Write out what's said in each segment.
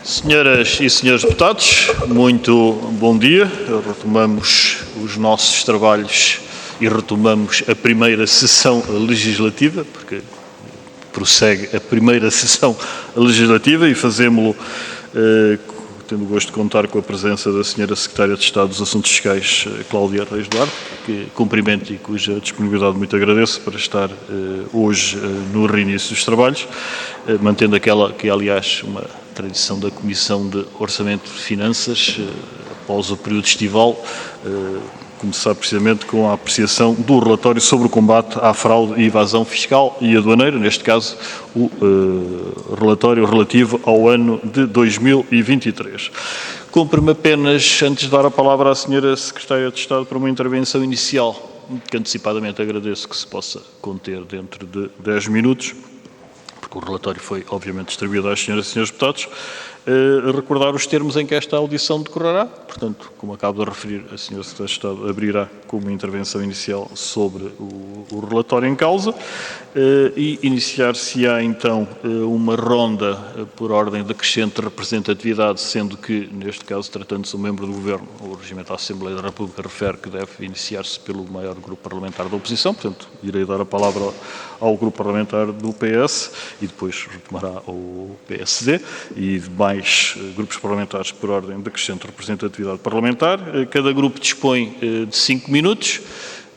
Senhoras e senhores deputados, muito bom dia. Retomamos os nossos trabalhos e retomamos a primeira sessão legislativa, porque prossegue a primeira sessão legislativa e fazemos-lo tendo o gosto de contar com a presença da senhora Secretária de Estado dos Assuntos Fiscais, Cláudia Reis Duarte, que cumprimento e cuja disponibilidade muito agradeço para estar hoje no reinício dos trabalhos, mantendo aquela que, aliás, uma tradição da Comissão de Orçamento e Finanças, após o período estival, começar precisamente com a apreciação do relatório sobre o combate à fraude e evasão fiscal e aduaneira, neste caso o relatório relativo ao ano de 2023. Cumpre-me apenas, antes de dar a palavra à senhora Secretária de Estado para uma intervenção inicial, que antecipadamente agradeço que se possa conter dentro de 10 minutos, porque o relatório foi, obviamente, distribuído às senhoras e senhores deputados, recordar os termos em que esta audição decorrerá. Portanto, como acabo de referir, a senhora Secretária de Estado abrirá com uma intervenção inicial sobre o relatório em causa e iniciar-se-á, então, uma ronda por ordem decrescente de representatividade, sendo que, neste caso, tratando-se de um membro do Governo, o Regimento da Assembleia da República refere que deve iniciar-se pelo maior grupo parlamentar da oposição, portanto, irei dar a palavra ao grupo parlamentar do PS e depois retomará o PSD e demais grupos parlamentares por ordem decrescente de representatividade parlamentar. Cada grupo dispõe de 5 minutos.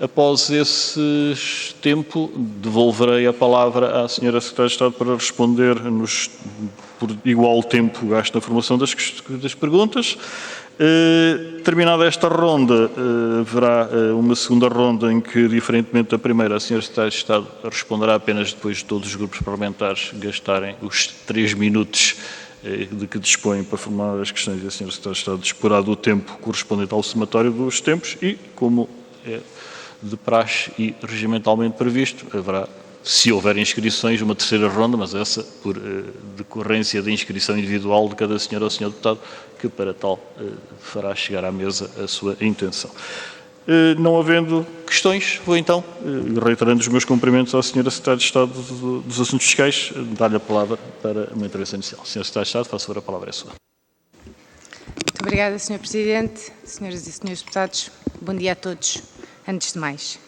Após esse tempo, devolverei a palavra à senhora Secretária de Estado para responder por igual tempo gasto na formulação das perguntas. Terminada esta ronda, haverá uma segunda ronda em que, diferentemente da primeira, a senhora Secretária de Estado responderá apenas depois de todos os grupos parlamentares gastarem os 3 minutos de que dispõem para formular as questões, e a senhora Secretária de Estado disporá do tempo correspondente ao somatório dos tempos e, como é de praxe e regimentalmente previsto, haverá, se houver inscrições, uma terceira ronda, mas essa por decorrência da inscrição individual de cada senhora ou senhor deputado, que para tal fará chegar à mesa a sua intenção. Não havendo questões, vou então, reiterando os meus cumprimentos à senhora Secretária de Estado dos Assuntos Fiscais, dar-lhe a palavra para uma intervenção inicial. Senhora Secretária de Estado, faço favor, a palavra é sua. Muito obrigada, Sr. Presidente, senhoras e senhores deputados. Bom dia a todos. Antes de mais,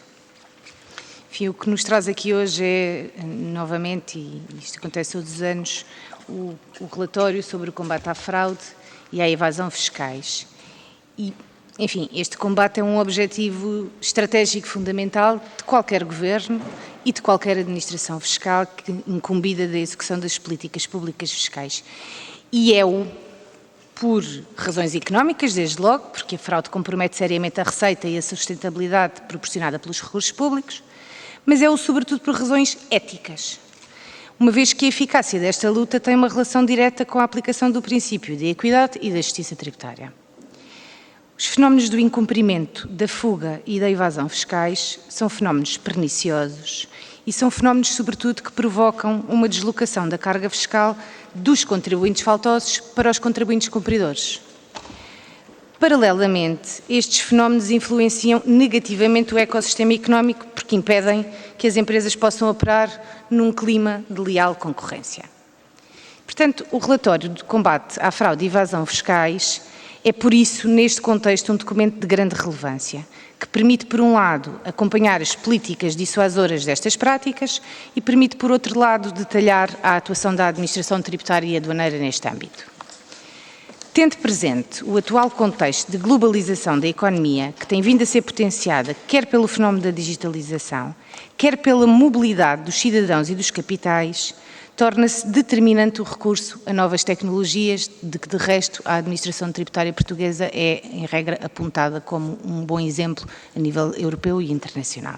enfim, o que nos traz aqui hoje é, novamente, e isto acontece todos os anos, o relatório sobre o combate à fraude e à evasão fiscais. E, enfim, este combate é um objetivo estratégico fundamental de qualquer governo e de qualquer administração fiscal que incumbida da execução das políticas públicas fiscais. E é-o por razões económicas, desde logo, porque a fraude compromete seriamente a receita e a sustentabilidade proporcionada pelos recursos públicos, mas é-o sobretudo por razões éticas, uma vez que a eficácia desta luta tem uma relação direta com a aplicação do princípio de equidade e da justiça tributária. Os fenómenos do incumprimento, da fuga e da evasão fiscais são fenómenos perniciosos e são fenómenos, sobretudo, que provocam uma deslocação da carga fiscal dos contribuintes faltosos para os contribuintes cumpridores. Paralelamente, estes fenómenos influenciam negativamente o ecossistema económico porque impedem que as empresas possam operar num clima de leal concorrência. Portanto, o relatório de combate à fraude e evasão fiscais é, por isso, neste contexto, um documento de grande relevância, que permite, por um lado, acompanhar as políticas dissuasoras destas práticas e permite, por outro lado, detalhar a atuação da administração tributária e aduaneira neste âmbito. Tendo presente o atual contexto de globalização da economia, que tem vindo a ser potenciada quer pelo fenómeno da digitalização, quer pela mobilidade dos cidadãos e dos capitais, torna-se determinante o recurso a novas tecnologias, de que, de resto, a administração tributária portuguesa é, em regra, apontada como um bom exemplo a nível europeu e internacional.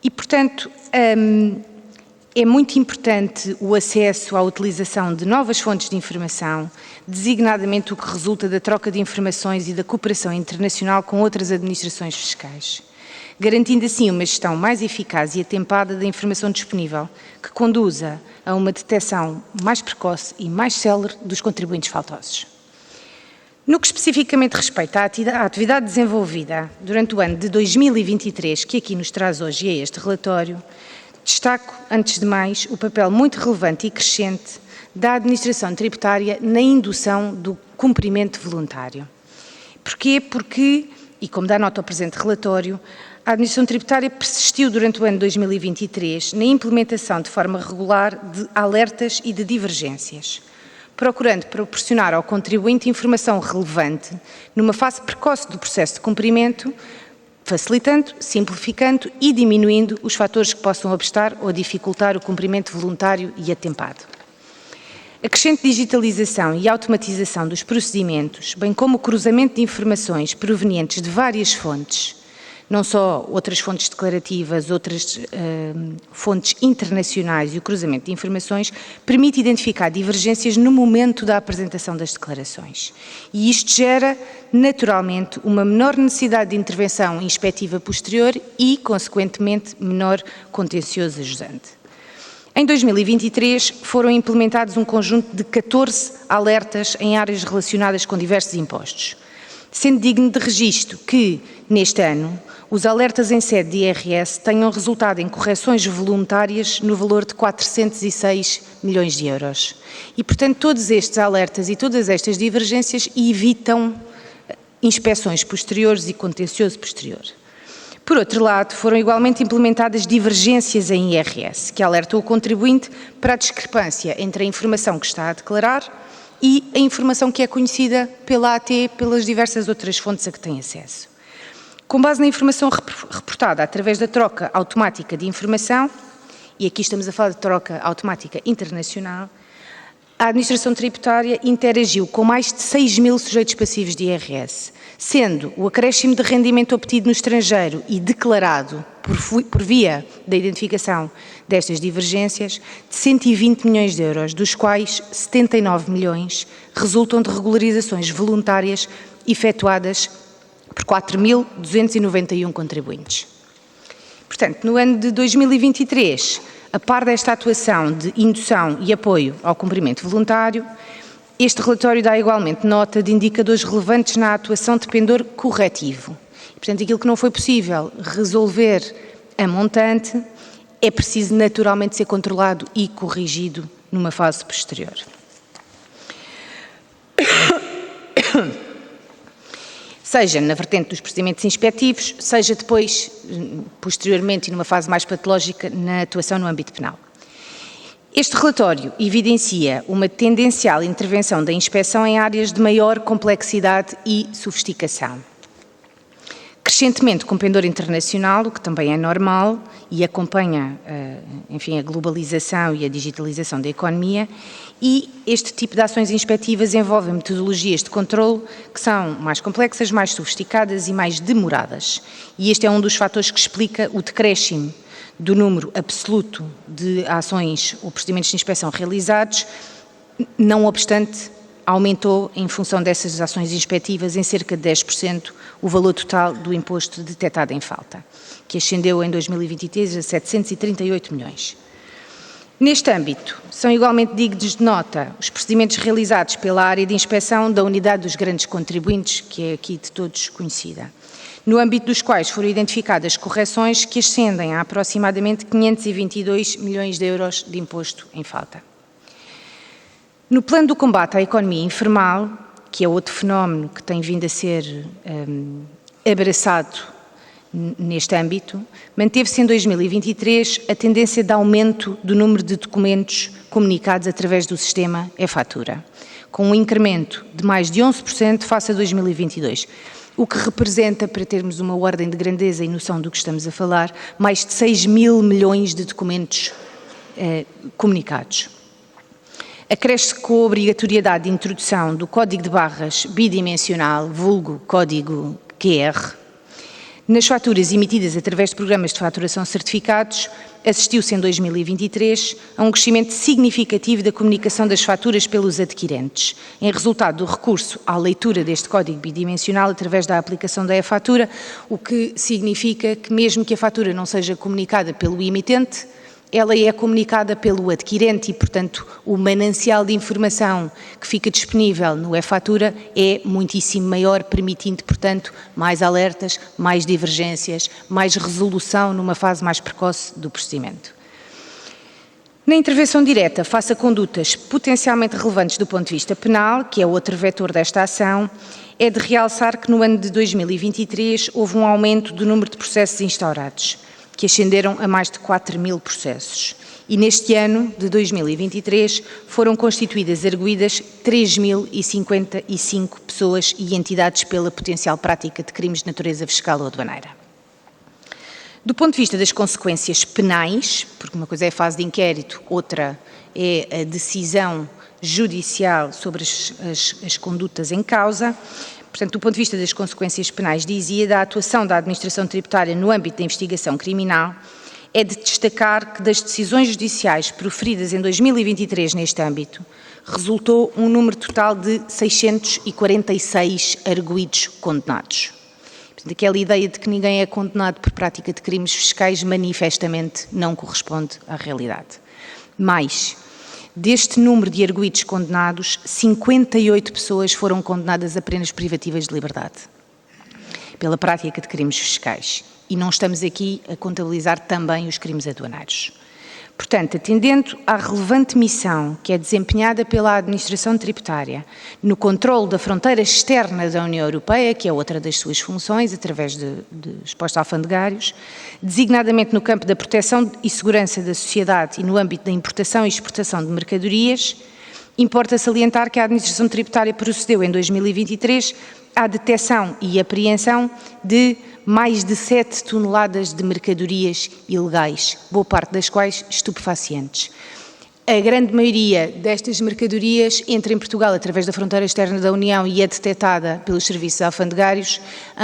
E, portanto, é muito importante o acesso à utilização de novas fontes de informação, designadamente o que resulta da troca de informações e da cooperação internacional com outras administrações fiscais, garantindo assim uma gestão mais eficaz e atempada da informação disponível, que conduza a uma detecção mais precoce e mais célere dos contribuintes faltosos. No que especificamente respeita à atividade desenvolvida durante o ano de 2023, que aqui nos traz hoje e é este relatório, Destaco, antes de mais, o papel muito relevante e crescente da administração tributária na indução do cumprimento voluntário. Porquê? Porque, e como dá nota ao presente relatório, a administração tributária persistiu durante o ano 2023 na implementação de forma regular de alertas e de divergências, procurando proporcionar ao contribuinte informação relevante numa fase precoce do processo de cumprimento, facilitando, simplificando e diminuindo os fatores que possam obstar ou dificultar o cumprimento voluntário e atempado. A crescente digitalização e automatização dos procedimentos, bem como o cruzamento de informações provenientes de várias fontes, não só outras fontes declarativas, outras fontes internacionais e o cruzamento de informações, permite identificar divergências no momento da apresentação das declarações. E isto gera, naturalmente, uma menor necessidade de intervenção inspectiva posterior e, consequentemente, menor contencioso ajusante. Em 2023, foram implementados um conjunto de 14 alertas em áreas relacionadas com diversos impostos, sendo digno de registro que, neste ano, os alertas em sede de IRS tenham resultado em correções voluntárias no valor de 406 milhões de euros. E, portanto, todos estes alertas e todas estas divergências evitam inspeções posteriores e contencioso posterior. Por outro lado, foram igualmente implementadas divergências em IRS, que alertam o contribuinte para a discrepância entre a informação que está a declarar e a informação que é conhecida pela AT, pelas diversas outras fontes a que tem acesso. Com base na informação reportada através da troca automática de informação, e aqui estamos a falar de troca automática internacional, a administração tributária interagiu com mais de 6 mil sujeitos passivos de IRS, sendo o acréscimo de rendimento obtido no estrangeiro e declarado por via da identificação destas divergências de 120 milhões de euros, dos quais 79 milhões resultam de regularizações voluntárias efetuadas por 4.291 contribuintes. Portanto, no ano de 2023, a par desta atuação de indução e apoio ao cumprimento voluntário, este relatório dá igualmente nota de indicadores relevantes na atuação de pendor corretivo. Portanto, aquilo que não foi possível resolver a montante é preciso naturalmente ser controlado e corrigido numa fase posterior. Seja na vertente dos procedimentos inspectivos, seja depois, posteriormente e numa fase mais patológica, na atuação no âmbito penal. Este relatório evidencia uma tendencial intervenção da inspeção em áreas de maior complexidade e sofisticação. Crescentemente com pendor internacional, o que também é normal e acompanha, enfim, a globalização e a digitalização da economia, e este tipo de ações inspectivas envolvem metodologias de controle que são mais complexas, mais sofisticadas e mais demoradas. E este é um dos fatores que explica o decréscimo do número absoluto de ações ou procedimentos de inspeção realizados, não obstante, aumentou, em função dessas ações inspectivas, em cerca de 10% o valor total do imposto detectado em falta, que ascendeu em 2023 a 738 milhões. Neste âmbito, são igualmente dignos de nota os procedimentos realizados pela área de inspeção da Unidade dos Grandes Contribuintes, que é aqui de todos conhecida, no âmbito dos quais foram identificadas correções que ascendem a aproximadamente 522 milhões de euros de imposto em falta. No plano do combate à economia informal, que é outro fenómeno que tem vindo a ser abraçado neste âmbito, manteve-se em 2023 a tendência de aumento do número de documentos comunicados através do sistema e-fatura, com um incremento de mais de 11% face a 2022, o que representa, para termos uma ordem de grandeza e noção do que estamos a falar, mais de 6 mil milhões de documentos comunicados. Acresce com a obrigatoriedade de introdução do código de barras bidimensional, vulgo código QR, nas faturas emitidas através de programas de faturação certificados, assistiu-se em 2023 a um crescimento significativo da comunicação das faturas pelos adquirentes, em resultado do recurso à leitura deste código bidimensional através da aplicação da e-fatura, o que significa que mesmo que a fatura não seja comunicada pelo emitente, ela é comunicada pelo adquirente e, portanto, o manancial de informação que fica disponível no e-fatura é muitíssimo maior, permitindo, portanto, mais alertas, mais divergências, mais resolução numa fase mais precoce do procedimento. Na intervenção direta, face a condutas potencialmente relevantes do ponto de vista penal, que é outro vetor desta ação, é de realçar que no ano de 2023 houve um aumento do número de processos instaurados, que ascenderam a mais de 4.000 processos. E neste ano de 2023 foram constituídas arguidas 3.055 pessoas e entidades pela potencial prática de crimes de natureza fiscal ou aduaneira. Do ponto de vista das consequências penais, porque uma coisa é a fase de inquérito, outra é a decisão judicial sobre as condutas em causa, portanto, do ponto de vista das consequências penais, dizia, da atuação da administração tributária no âmbito da investigação criminal, é de destacar que das decisões judiciais proferidas em 2023 neste âmbito, resultou um número total de 646 arguidos condenados. Portanto, aquela ideia de que ninguém é condenado por prática de crimes fiscais manifestamente não corresponde à realidade. Mais, deste número de arguidos condenados, 58 pessoas foram condenadas a penas privativas de liberdade pela prática de crimes fiscais. E não estamos aqui a contabilizar também os crimes aduaneiros. Portanto, atendendo à relevante missão que é desempenhada pela administração tributária no controle da fronteira externa da União Europeia, que é outra das suas funções, através dos postos alfandegários, designadamente no campo da proteção e segurança da sociedade e no âmbito da importação e exportação de mercadorias, importa salientar que a administração tributária procedeu em 2023 à detecção e apreensão de mais de 7 toneladas de mercadorias ilegais, boa parte das quais estupefacientes. A grande maioria destas mercadorias entra em Portugal através da fronteira externa da União e é detectada pelos serviços alfandegários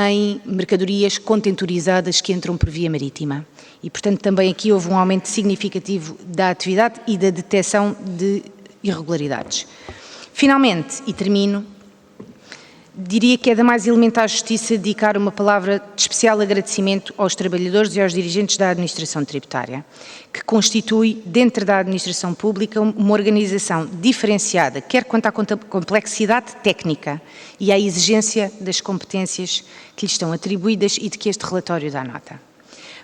em mercadorias contentorizadas que entram por via marítima. E, portanto, também aqui houve um aumento significativo da atividade e da detecção de irregularidades. Finalmente, e termino, diria que é da mais elementar justiça dedicar uma palavra de especial agradecimento aos trabalhadores e aos dirigentes da administração tributária, que constitui, dentro da administração pública, uma organização diferenciada, quer quanto à complexidade técnica e à exigência das competências que lhes estão atribuídas e de que este relatório dá nota.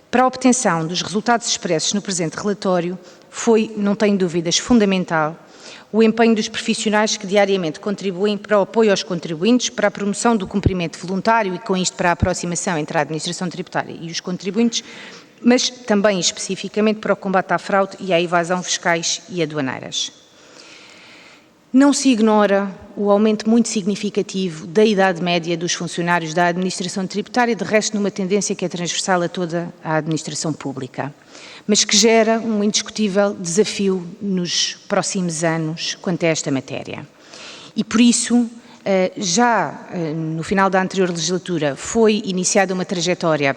Para a obtenção dos resultados expressos no presente relatório, foi, não tenho dúvidas, fundamental o empenho dos profissionais que diariamente contribuem para o apoio aos contribuintes, para a promoção do cumprimento voluntário e, com isto, para a aproximação entre a administração tributária e os contribuintes, mas também especificamente para o combate à fraude e à evasão fiscais e aduaneiras. Não se ignora o aumento muito significativo da idade média dos funcionários da administração tributária, de resto numa tendência que é transversal a toda a administração pública, mas que gera um indiscutível desafio nos próximos anos quanto a esta matéria. E por isso, já no final da anterior legislatura, foi iniciada uma trajetória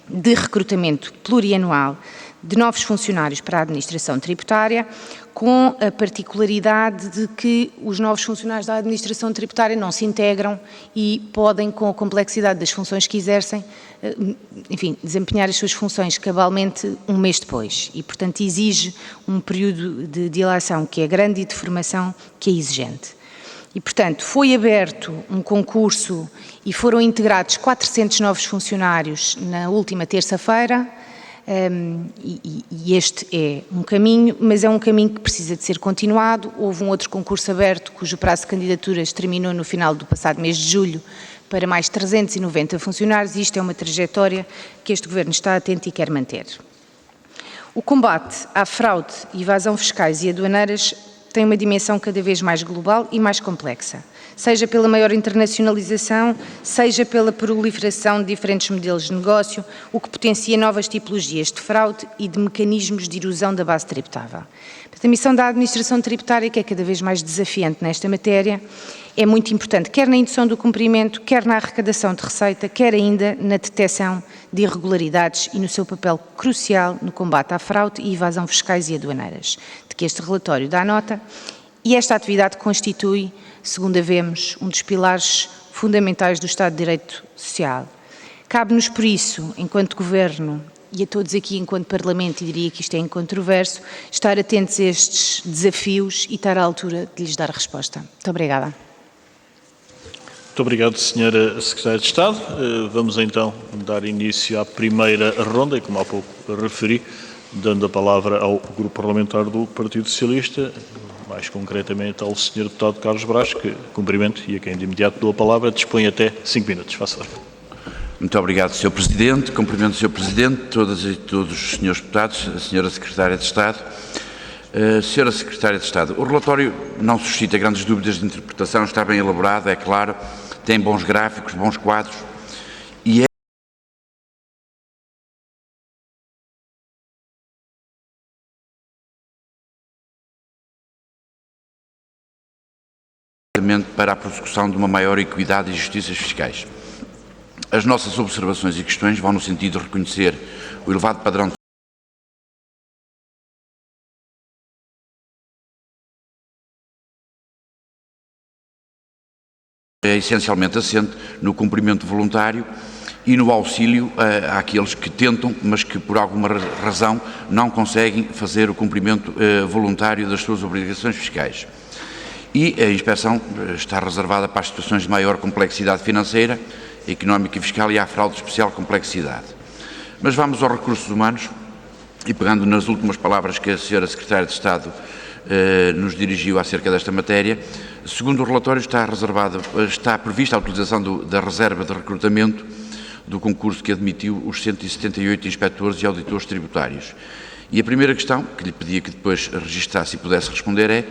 de recrutamento plurianual de novos funcionários para a administração tributária, com a particularidade de que os novos funcionários da administração tributária não se integram e podem, com a complexidade das funções que exercem, enfim, desempenhar as suas funções cabalmente um mês depois e, portanto, exige um período de dilação que é grande e de formação que é exigente. E, portanto, foi aberto um concurso e foram integrados 400 novos funcionários na última terça-feira. E este é um caminho, mas é um caminho que precisa de ser continuado. Houve um outro concurso aberto, cujo prazo de candidaturas terminou no final do passado mês de julho, para mais 390 funcionários, e isto é uma trajetória que este Governo está atento e quer manter. O combate à fraude, evasão fiscais e aduaneiras tem uma dimensão cada vez mais global e mais complexa, seja pela maior internacionalização, seja pela proliferação de diferentes modelos de negócio, o que potencia novas tipologias de fraude e de mecanismos de erosão da base tributável. A missão da administração tributária, que é cada vez mais desafiante nesta matéria, é muito importante, quer na indução do cumprimento, quer na arrecadação de receita, quer ainda na detecção de irregularidades e no seu papel crucial no combate à fraude e evasão fiscais e aduaneiras, de que este relatório dá nota, e esta atividade constitui, segundo havemos, um dos pilares fundamentais do Estado de Direito Social. Cabe-nos, por isso, enquanto Governo, e a todos aqui enquanto Parlamento, e diria que isto é incontroverso, estar atentos a estes desafios e estar à altura de lhes dar resposta. Muito obrigada. Muito obrigado, Sra. Secretária de Estado. Vamos então dar início à primeira ronda e, como há pouco referi, dando a palavra ao Grupo Parlamentar do Partido Socialista, mais concretamente ao Sr. Deputado Carlos Brás, que cumprimento e a quem de imediato dou a palavra, dispõe até 5 minutos. Faça favor. Muito obrigado, Sr. Presidente. Cumprimento o Sr. Presidente, todas e todos os Srs. Deputados, a Sra. Secretária de Estado. Sra. Secretária de Estado, o relatório não suscita grandes dúvidas de interpretação, está bem elaborado, é claro, tem bons gráficos, bons quadros e é para a prossecução de uma maior equidade e justiças fiscais. As nossas observações e questões vão no sentido de reconhecer o elevado padrão de é essencialmente assente no cumprimento voluntário e no auxílio àqueles que tentam, mas que por alguma razão não conseguem fazer o cumprimento voluntário das suas obrigações fiscais. E a inspeção está reservada para as situações de maior complexidade financeira, económica e fiscal e à fraude de especial complexidade. Mas vamos aos recursos humanos e, pegando nas últimas palavras que a Sra. Secretária de Estado nos dirigiu acerca desta matéria, segundo o relatório está prevista a utilização da reserva de recrutamento do concurso que admitiu os 178 inspectores e auditores tributários. E a primeira questão, que lhe pedia que depois registrasse e pudesse responder é: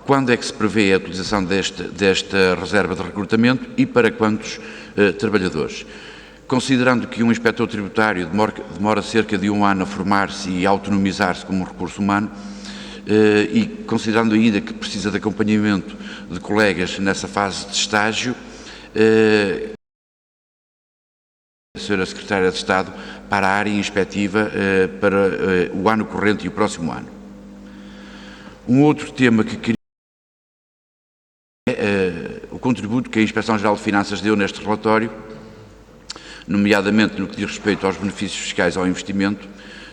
quando é que se prevê a utilização desta reserva de recrutamento e para quantos trabalhadores? Considerando que um inspetor tributário demora cerca de 1 ano a formar-se e a autonomizar-se como um recurso humano, e considerando ainda que precisa de acompanhamento de colegas nessa fase de estágio, a Sra. Secretária de Estado para a área inspectiva para o ano corrente e o próximo ano. Um outro tema que queria o contributo que a Inspeção-Geral de Finanças deu neste relatório, nomeadamente no que diz respeito aos benefícios fiscais ao investimento,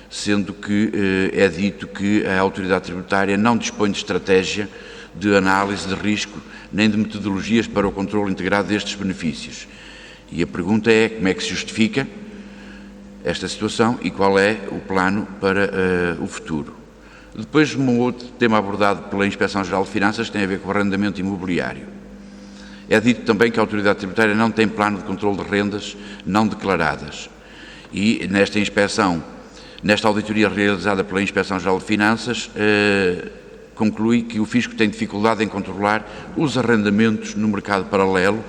sendo que é dito que a autoridade tributária não dispõe de estratégia de análise de risco nem de metodologias para o controle integrado destes benefícios. E a pergunta é: como é que se justifica esta situação e qual é o plano para o futuro? Depois, um outro tema abordado pela Inspeção-Geral de Finanças tem a ver com o arrendamento imobiliário. É dito também que a autoridade tributária não tem plano de controle de rendas não declaradas. E nesta inspeção, nesta auditoria realizada pela Inspeção-Geral de Finanças, conclui que o Fisco tem dificuldade em controlar os arrendamentos no mercado paralelo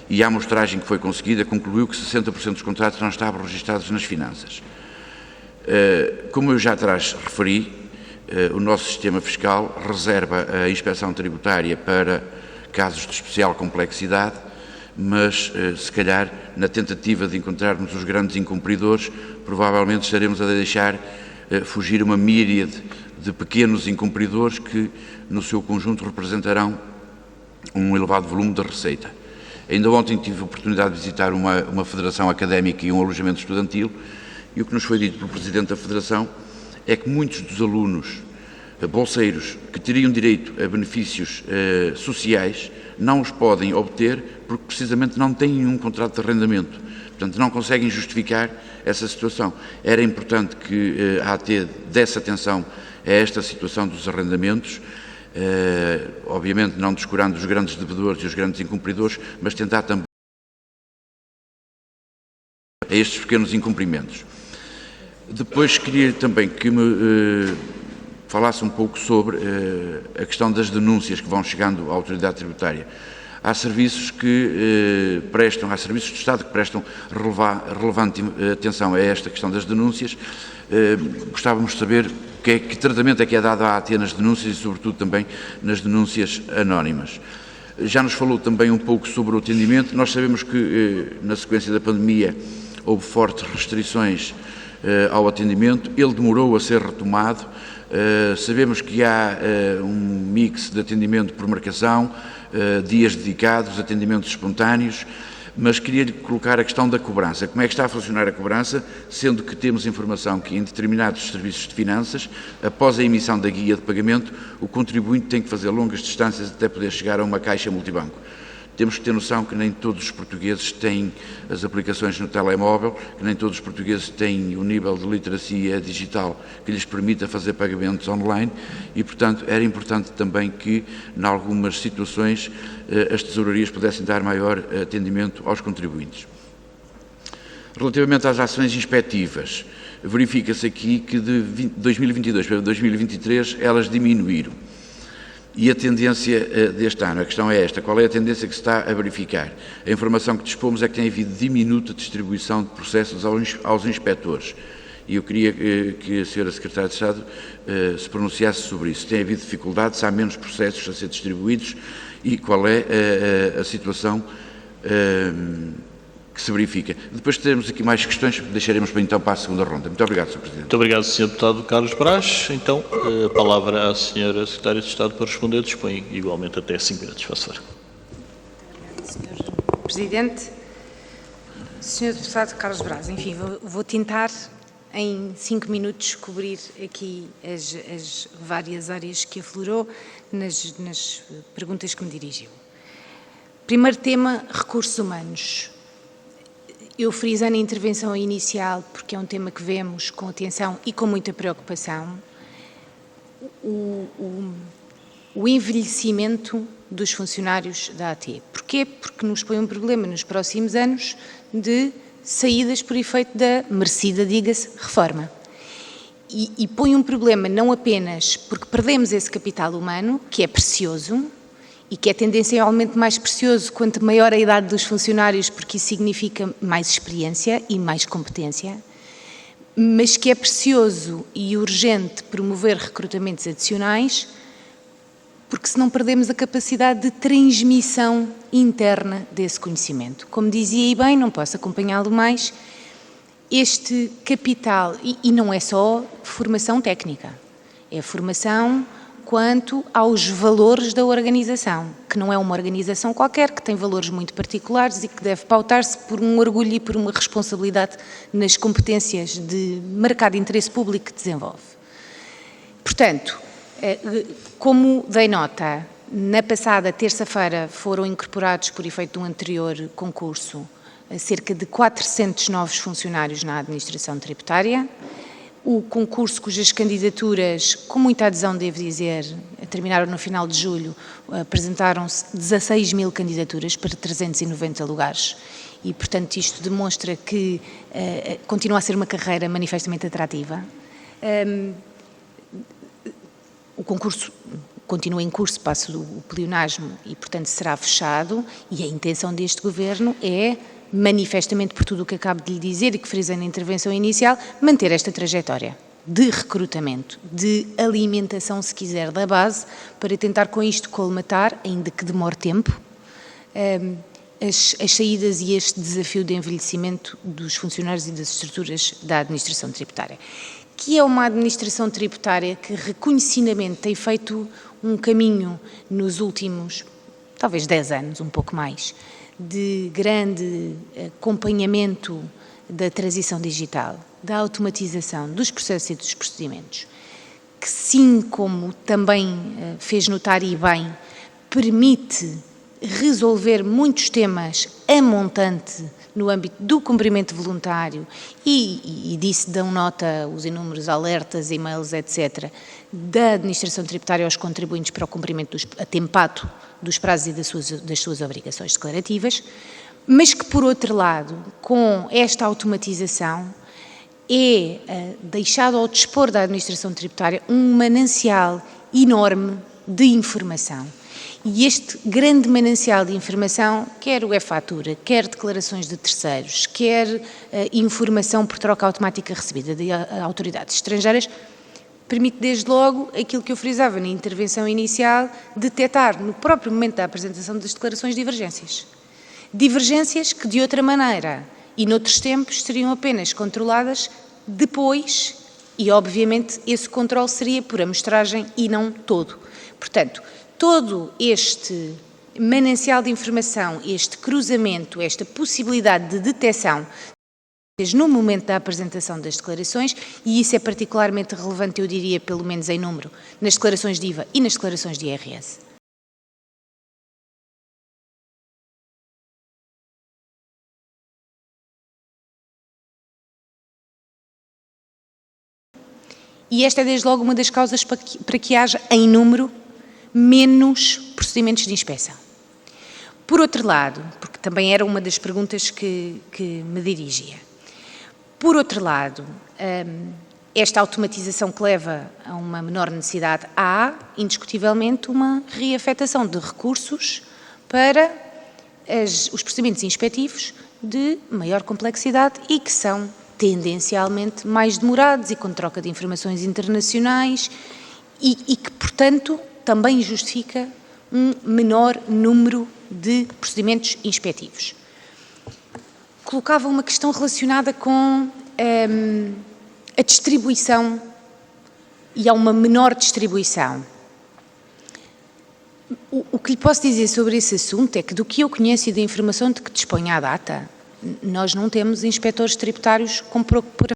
e a amostragem que foi conseguida concluiu que 60% dos contratos não estavam registados nas finanças. Como eu já atrás referi, o nosso sistema fiscal reserva a inspeção tributária para casos de especial complexidade, mas se calhar na tentativa de encontrarmos os grandes incumpridores, provavelmente estaremos a deixar fugir uma míriade de pequenos incumpridores que no seu conjunto representarão um elevado volume de receita. Ainda ontem tive a oportunidade de visitar uma federação académica e um alojamento estudantil, e o que nos foi dito pelo Presidente da Federação é que muitos dos alunos bolseiros que teriam direito a benefícios sociais não os podem obter porque precisamente não têm nenhum contrato de arrendamento. Portanto, não conseguem justificar essa situação. Era importante que a AT desse atenção a esta situação dos arrendamentos, obviamente não descurando os grandes devedores e os grandes incumpridores, mas tentar também a estes pequenos incumprimentos. Depois queria também que me falasse um pouco sobre a questão das denúncias que vão chegando à autoridade tributária. Há serviços há serviços do Estado que prestam relevante atenção a esta questão das denúncias. Gostávamos de saber que tratamento é que é dado à AT nas denúncias e, sobretudo, também nas denúncias anónimas. Já nos falou também um pouco sobre o atendimento. Nós sabemos que, na sequência da pandemia, houve fortes restrições ao atendimento. Ele demorou a ser retomado. Sabemos que há um mix de atendimento por marcação, dias dedicados, atendimentos espontâneos, mas queria-lhe colocar a questão da cobrança. Como é que está a funcionar a cobrança, sendo que temos informação que em determinados serviços de finanças, após a emissão da guia de pagamento, o contribuinte tem que fazer longas distâncias até poder chegar a uma caixa multibanco. temos que ter noção que nem todos os portugueses têm as aplicações no telemóvel, que nem todos os portugueses têm o nível de literacia digital que lhes permita fazer pagamentos online e, portanto, era importante também que, em algumas situações, as tesourarias pudessem dar maior atendimento aos contribuintes. Relativamente às ações inspectivas, verifica-se aqui que de 2022 para 2023 elas diminuíram. E a tendência deste ano, a questão é esta, qual é a tendência que se está a verificar? A informação que dispomos é que tem havido diminuta distribuição de processos aos inspectores. E eu queria que a Sra. Secretária de Estado se pronunciasse sobre isso. Tem havido dificuldades, há menos processos a ser distribuídos e qual é a situação que se verifica. Depois teremos aqui mais questões, deixaremos então para a segunda ronda. Muito obrigado, Sr. Presidente. Muito obrigado, Sr. Deputado Carlos Brás. Então, a palavra à Sra. Secretária de Estado para responder. Dispõe igualmente até 5 minutos, faça favor. Sr. Presidente, Sr. Deputado Carlos Brás, enfim, vou tentar em 5 minutos cobrir aqui as várias áreas que aflorou nas perguntas que me dirigiu. Primeiro tema, recursos humanos. Eu frisei na intervenção inicial, porque é um tema que vemos com atenção e com muita preocupação, o envelhecimento dos funcionários da AT. Porquê? Porque nos põe um problema nos próximos anos de saídas por efeito da merecida, diga-se, reforma. E põe um problema não apenas porque perdemos esse capital humano, que é precioso, e que é tendencialmente mais precioso quanto maior a idade dos funcionários, porque isso significa mais experiência e mais competência, mas que é precioso e urgente promover recrutamentos adicionais, porque senão perdemos a capacidade de transmissão interna desse conhecimento. Como dizia e bem, não posso acompanhá-lo mais, este capital, e não é só formação técnica, é formação quanto aos valores da organização, que não é uma organização qualquer, que tem valores muito particulares e que deve pautar-se por um orgulho e por uma responsabilidade nas competências de marcado de interesse público que desenvolve. Portanto, como dei nota, na passada terça-feira foram incorporados, por efeito de um anterior concurso, cerca de 400 novos funcionários na administração tributária. O concurso, cujas candidaturas, com muita adesão, devo dizer, terminaram no final de julho, apresentaram-se 16 mil candidaturas para 390 lugares. E, portanto, isto demonstra que continua a ser uma carreira manifestamente atrativa. O concurso continua em curso, passa o pleonasmo e, portanto, será fechado. E a intenção deste Governo é, manifestamente por tudo o que acabo de lhe dizer e que frisei na intervenção inicial, manter esta trajetória de recrutamento, de alimentação, se quiser, da base, para tentar com isto colmatar, ainda que demore tempo, as saídas e este desafio de envelhecimento dos funcionários e das estruturas da administração tributária. Que é uma administração tributária que reconhecidamente tem feito um caminho nos últimos, talvez 10 anos, um pouco mais, de grande acompanhamento da transição digital, da automatização dos processos e dos procedimentos, que sim, como também fez notar e bem, permite resolver muitos temas a montante no âmbito do cumprimento voluntário e disso dão nota os inúmeros alertas, e-mails, etc., da administração tributária aos contribuintes para o cumprimento atempado dos prazos e das suas obrigações declarativas, mas que, por outro lado, com esta automatização, é deixado ao dispor da administração tributária um manancial enorme de informação. E este grande manancial de informação, quer o e-fatura, quer declarações de terceiros, quer informação por troca automática recebida de autoridades estrangeiras, permite desde logo aquilo que eu frisava na intervenção inicial, detectar no próprio momento da apresentação das declarações divergências. Divergências que de outra maneira e noutros tempos seriam apenas controladas depois e obviamente esse controle seria por amostragem e não todo. Portanto, todo este manancial de informação, este cruzamento, esta possibilidade de detecção no momento da apresentação das declarações, e isso é particularmente relevante, eu diria, pelo menos em número, nas declarações de IVA e nas declarações de IRS. E esta é desde logo uma das causas para que haja, em número, menos procedimentos de inspeção. Por outro lado, porque também era uma das perguntas que me dirigia, por outro lado, esta automatização que leva a uma menor necessidade, há, indiscutivelmente, uma reafetação de recursos para os procedimentos inspectivos de maior complexidade e que são tendencialmente mais demorados e com troca de informações internacionais e que, portanto, também justifica um menor número de procedimentos inspectivos. Colocava uma questão relacionada com a distribuição e há uma menor distribuição. O que lhe posso dizer sobre esse assunto é que, do que eu conheço e da informação de que disponho à data, nós não temos inspectores tributários com procuração.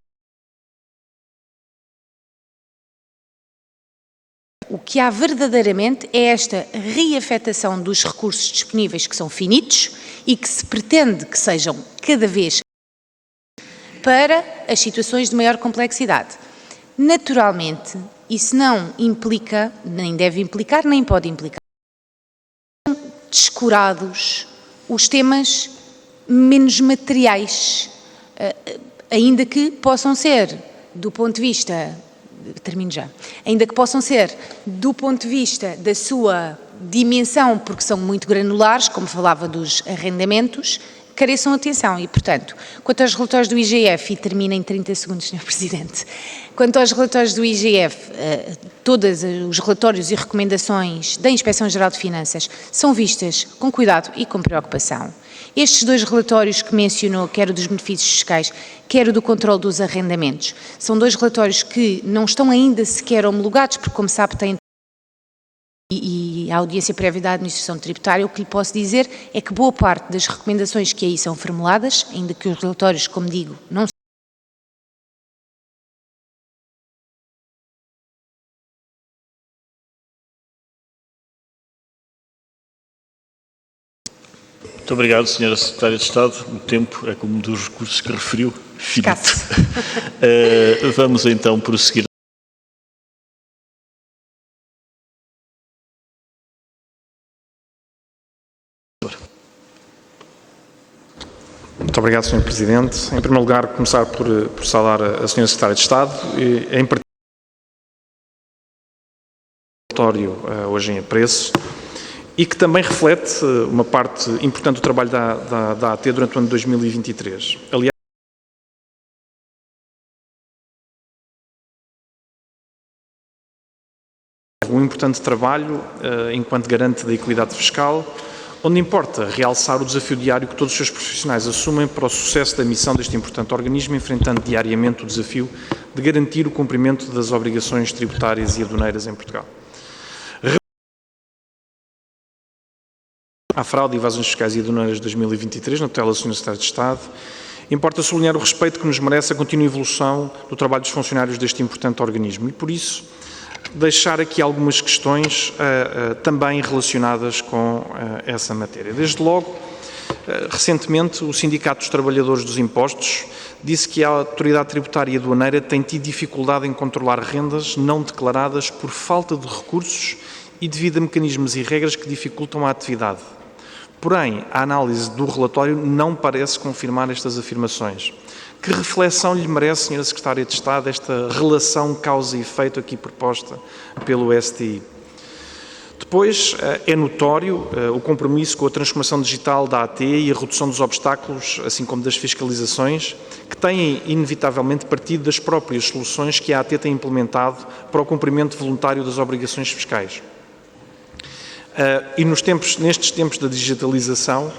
O que há verdadeiramente é esta reafetação dos recursos disponíveis que são finitos e que se pretende que sejam cada vez para as situações de maior complexidade. Naturalmente, isso não implica, nem deve implicar, nem pode implicar, descurados os temas menos materiais, ainda que possam ser, do ponto de vista, termino já, ainda que possam ser, do ponto de vista da sua dimensão, porque são muito granulares, como falava dos arrendamentos, careçam atenção e, portanto, quanto aos relatórios do IGF, e termino em 30 segundos, Sr. Presidente, quanto aos relatórios do IGF, todos os relatórios e recomendações da Inspeção-Geral de Finanças são vistas com cuidado e com preocupação. Estes dois relatórios que mencionou, quer o dos benefícios fiscais, quer o do controle dos arrendamentos, são dois relatórios que não estão ainda sequer homologados, porque, como sabe, têm e a audiência prévia da administração tributária. O que lhe posso dizer é que boa parte das recomendações que aí são formuladas, ainda que os relatórios, como digo, não Muito obrigado, Sra. Secretária de Estado. O tempo é como um dos recursos que referiu, finito. Vamos então prosseguir. Muito obrigado, Sr. Presidente. Em primeiro lugar, começar por saudar a Sra. Secretária de Estado, em particular, hoje em apreço, e que também reflete uma parte importante do trabalho da AT durante o ano de 2023. Aliás, um importante trabalho enquanto garante da equidade fiscal, onde importa realçar o desafio diário que todos os seus profissionais assumem para o sucesso da missão deste importante organismo, enfrentando diariamente o desafio de garantir o cumprimento das obrigações tributárias e aduaneiras em Portugal. À fraude e evasões fiscais e aduaneiras de 2023, na tutela da Sra. Secretária de Estado, importa sublinhar o respeito que nos merece a contínua evolução do trabalho dos funcionários deste importante organismo e, por isso, deixar aqui algumas questões também relacionadas com essa matéria. Desde logo, recentemente, o Sindicato dos Trabalhadores dos Impostos disse que a Autoridade Tributária e Aduaneira tem tido dificuldade em controlar rendas não declaradas por falta de recursos e devido a mecanismos e regras que dificultam a atividade. Porém, a análise do relatório não parece confirmar estas afirmações. Que reflexão lhe merece, Sra. Secretária de Estado, esta relação causa e efeito aqui proposta pelo STI? Depois, é notório o compromisso com a transformação digital da AT e a redução dos obstáculos, assim como das fiscalizações, que têm inevitavelmente partido das próprias soluções que a AT tem implementado para o cumprimento voluntário das obrigações fiscais. E nestes tempos da digitalização,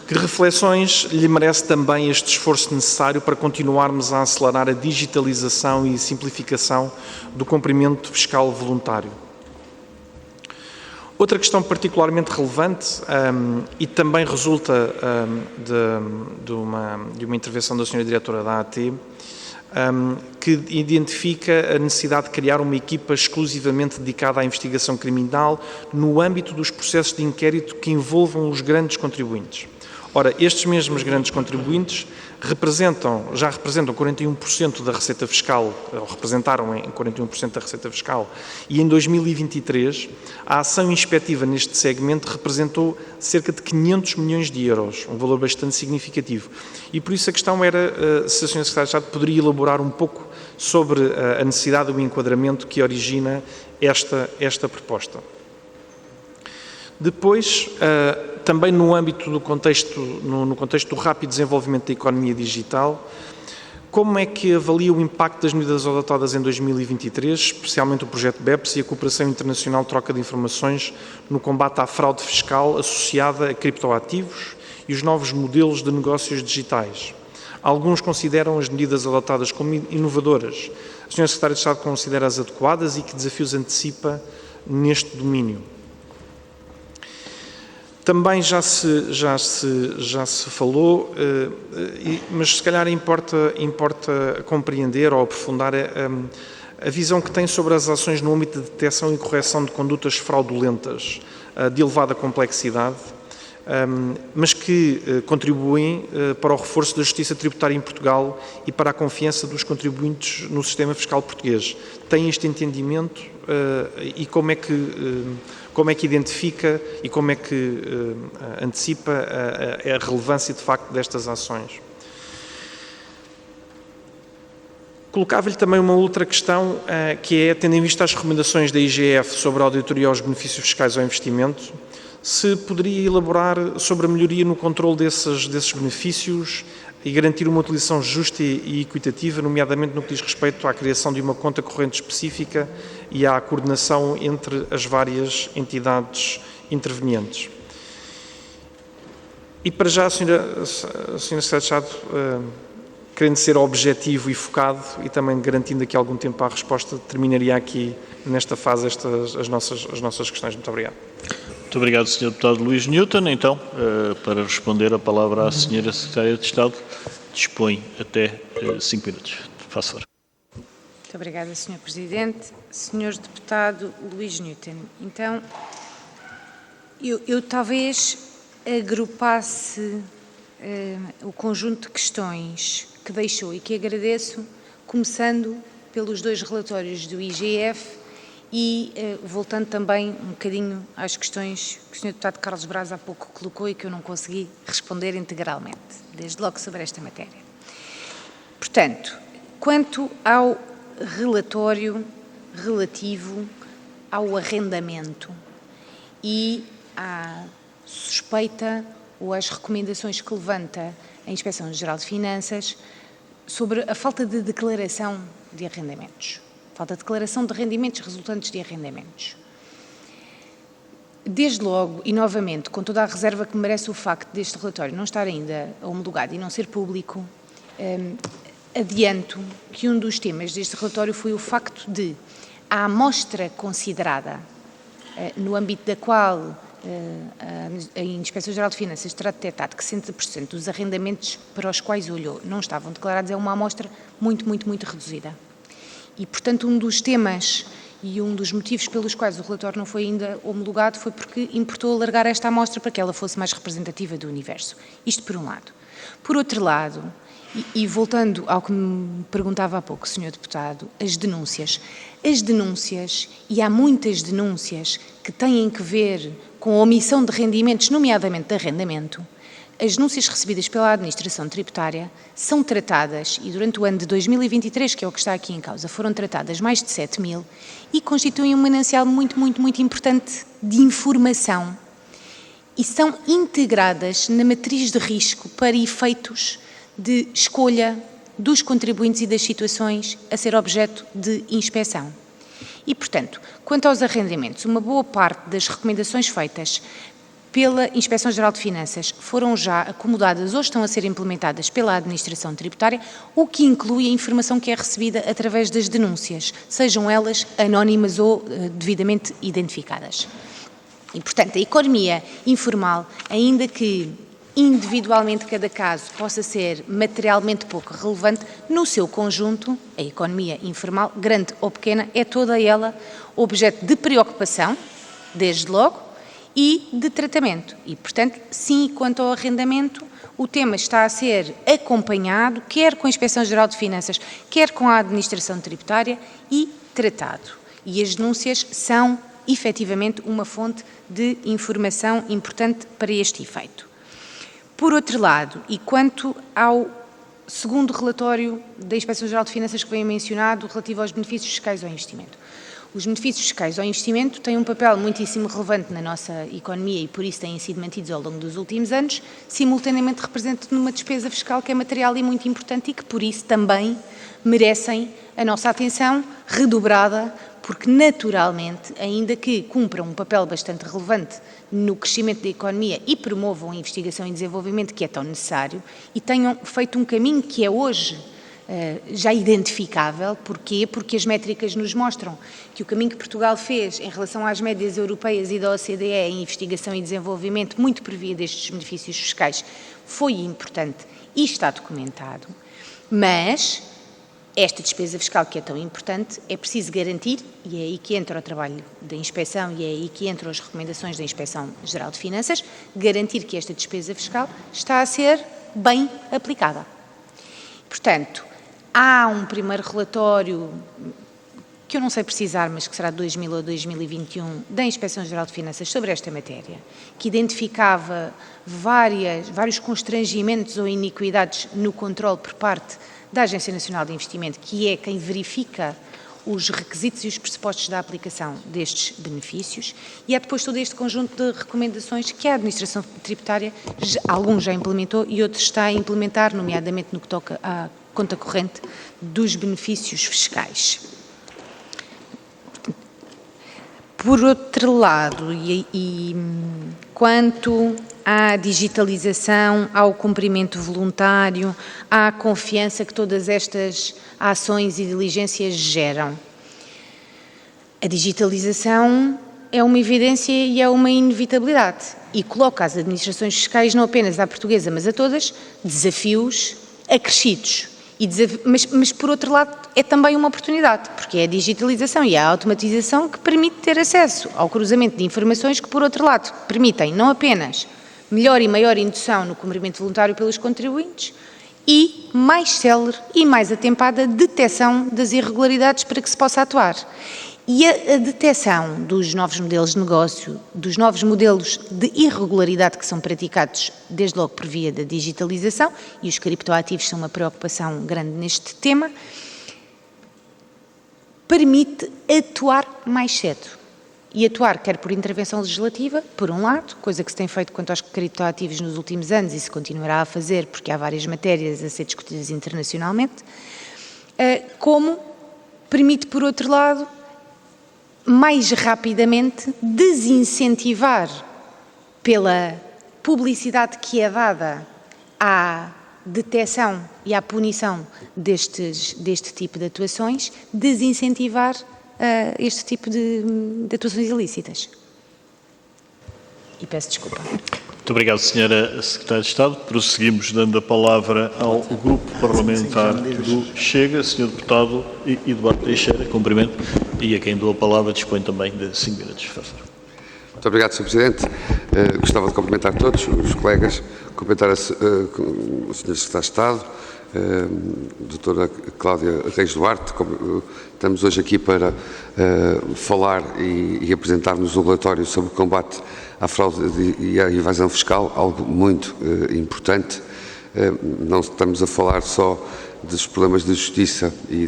que reflexões lhe merece também este esforço necessário para continuarmos a acelerar a digitalização e simplificação do cumprimento fiscal voluntário? Outra questão particularmente relevante e também resulta de uma intervenção da Sra. Diretora da AT, que identifica a necessidade de criar uma equipa exclusivamente dedicada à investigação criminal no âmbito dos processos de inquérito que envolvam os grandes contribuintes. Ora, estes mesmos grandes contribuintes já representam 41% da receita fiscal, ou representaram em 41% da receita fiscal, e em 2023 a ação inspectiva neste segmento representou cerca de 500 milhões de euros, um valor bastante significativo. E por isso a questão era se a Sra. Secretária de Estado poderia elaborar um pouco sobre a necessidade do enquadramento que origina esta proposta. Depois, também no âmbito do contexto, no contexto do rápido desenvolvimento da economia digital, como é que avalia o impacto das medidas adotadas em 2023, especialmente o projeto BEPS e a cooperação internacional de troca de informações no combate à fraude fiscal associada a criptoativos e os novos modelos de negócios digitais? Alguns consideram as medidas adotadas como inovadoras. A Sra. Secretária de Estado considera-as adequadas e que desafios antecipa neste domínio? Também já se falou, mas se calhar importa compreender ou aprofundar a visão que tem sobre as ações no âmbito de detecção e correção de condutas fraudulentas de elevada complexidade, mas que contribuem para o reforço da justiça tributária em Portugal e para a confiança dos contribuintes no sistema fiscal português. Tem este entendimento e como é que identifica e como é que antecipa a relevância de facto destas ações? Colocava-lhe também uma outra questão, que é, tendo em vista as recomendações da IGF sobre a auditoria aos benefícios fiscais ao investimento, se poderia elaborar sobre a melhoria no controle desses benefícios e garantir uma utilização justa e equitativa, nomeadamente no que diz respeito à criação de uma conta corrente específica e à coordenação entre as várias entidades intervenientes. E para já, a Sra. Secretária de Estado, querendo ser objetivo e focado e também garantindo aqui algum tempo à resposta, terminaria aqui nesta fase as nossas questões. Muito obrigado. Muito obrigado, Sr. Deputado Luís Newton. Então, para responder a palavra à Sra. Secretária de Estado, dispõe até 5 minutos. Faça favor. Muito obrigada, Sr. Presidente. Sr. Deputado Luís Newton, então, eu talvez agrupasse o conjunto de questões que deixou e que agradeço, começando pelos 2 relatórios do IGF e voltando também um bocadinho às questões que o Sr. Deputado Carlos Braz há pouco colocou e que eu não consegui responder integralmente, desde logo sobre esta matéria. Portanto, quanto ao relatório relativo ao arrendamento e à suspeita ou às recomendações que levanta a Inspeção-Geral de Finanças sobre a falta de declaração de arrendamentos. Falta de declaração de rendimentos resultantes de arrendamentos. Desde logo, e novamente, com toda a reserva que merece o facto deste relatório não estar ainda homologado e não ser público, adianto que um dos temas deste relatório foi o facto de a amostra considerada, no âmbito da qual a Inspeção-Geral de Finanças terá detectado que 60% dos arrendamentos para os quais olhou não estavam declarados, é uma amostra muito reduzida. E, portanto, um dos temas e um dos motivos pelos quais o relatório não foi ainda homologado foi porque importou alargar esta amostra para que ela fosse mais representativa do universo. Isto por um lado. Por outro lado, e voltando ao que me perguntava há pouco, Sr. Deputado, as denúncias, e há muitas denúncias que têm que ver com a omissão de rendimentos, nomeadamente de arrendamento, as denúncias recebidas pela Administração Tributária são tratadas, e durante o ano de 2023, que é o que está aqui em causa, foram tratadas mais de 7.000 e constituem um manancial muito importante de informação e são integradas na matriz de risco para efeitos de escolha dos contribuintes e das situações a ser objeto de inspeção. E, portanto, quanto aos arrendamentos, uma boa parte das recomendações feitas pela Inspeção-Geral de Finanças foram já acomodadas ou estão a ser implementadas pela Administração Tributária, o que inclui a informação que é recebida através das denúncias, sejam elas anónimas ou devidamente identificadas. E, portanto, a economia informal, ainda que individualmente cada caso possa ser materialmente pouco relevante, no seu conjunto, a economia informal, grande ou pequena, é toda ela objeto de preocupação, desde logo, e de tratamento. E, portanto, sim, quanto ao arrendamento, o tema está a ser acompanhado, quer com a Inspeção-Geral de Finanças, quer com a Administração Tributária, e tratado. E as denúncias são, efetivamente, uma fonte de informação importante para este efeito. Por outro lado, e quanto ao segundo relatório da Inspeção-Geral de Finanças que foi mencionado, relativo aos benefícios fiscais ao investimento. Os benefícios fiscais ao investimento têm um papel muitíssimo relevante na nossa economia e por isso têm sido mantidos ao longo dos últimos anos, simultaneamente representam uma despesa fiscal que é material e muito importante e que por isso também merecem a nossa atenção redobrada, porque naturalmente, ainda que cumpram um papel bastante relevante no crescimento da economia e promovam a investigação e desenvolvimento que é tão necessário e tenham feito um caminho que é hoje já identificável. Porquê? Porque as métricas nos mostram que o caminho que Portugal fez em relação às médias europeias e da OCDE em investigação e desenvolvimento, muito por via destes benefícios fiscais, foi importante e está documentado, mas esta despesa fiscal que é tão importante é preciso garantir, e é aí que entra o trabalho da inspeção e é aí que entram as recomendações da Inspeção-Geral de Finanças, garantir que esta despesa fiscal está a ser bem aplicada. Portanto, há um primeiro relatório, que eu não sei precisar, mas que será de 2000 ou 2021, da Inspeção-Geral de Finanças sobre esta matéria, que identificava vários constrangimentos ou iniquidades no controle por parte da Agência Nacional de Investimento, que é quem verifica os requisitos e os pressupostos da aplicação destes benefícios, e é depois todo este conjunto de recomendações que a Administração Tributária, alguns já implementou e outros está a implementar, nomeadamente no que toca à conta corrente dos benefícios fiscais. Por outro lado, quanto à digitalização, ao cumprimento voluntário, à confiança que todas estas ações e diligências geram. A digitalização é uma evidência e é uma inevitabilidade e coloca as administrações fiscais, não apenas à portuguesa, mas a todas, desafios acrescidos. Mas, por outro lado, é também uma oportunidade, porque é a digitalização e a automatização que permite ter acesso ao cruzamento de informações que, por outro lado, permitem não apenas melhor e maior indução no cumprimento voluntário pelos contribuintes e mais célere e mais atempada detecção das irregularidades para que se possa atuar. E a detecção dos novos modelos de negócio, dos novos modelos de irregularidade que são praticados desde logo por via da digitalização, e os criptoativos são uma preocupação grande neste tema, permite atuar mais cedo. E atuar quer por intervenção legislativa, por um lado, coisa que se tem feito quanto aos criptoativos nos últimos anos e se continuará a fazer porque há várias matérias a ser discutidas internacionalmente, como permite, por outro lado, mais rapidamente desincentivar pela publicidade que é dada à detecção e à punição deste tipo de atuações, desincentivar este tipo de atuações ilícitas. E peço desculpa. Muito obrigado, Sra. Secretária de Estado. Prosseguimos dando a palavra ao Grupo Parlamentar do Chega, Sr. Deputado Eduardo Teixeira, cumprimento, e a quem dou a palavra dispõe também de 5 minutos. Muito obrigado, Sr. Presidente. Gostava de cumprimentar todos os colegas, cumprimentar o Sr. Secretário de Estado, Doutora Cláudia Reis Duarte. Estamos hoje aqui para falar e apresentar-nos um relatório sobre o combate à fraude e à evasão fiscal, algo muito importante. Não estamos a falar só dos problemas de justiça e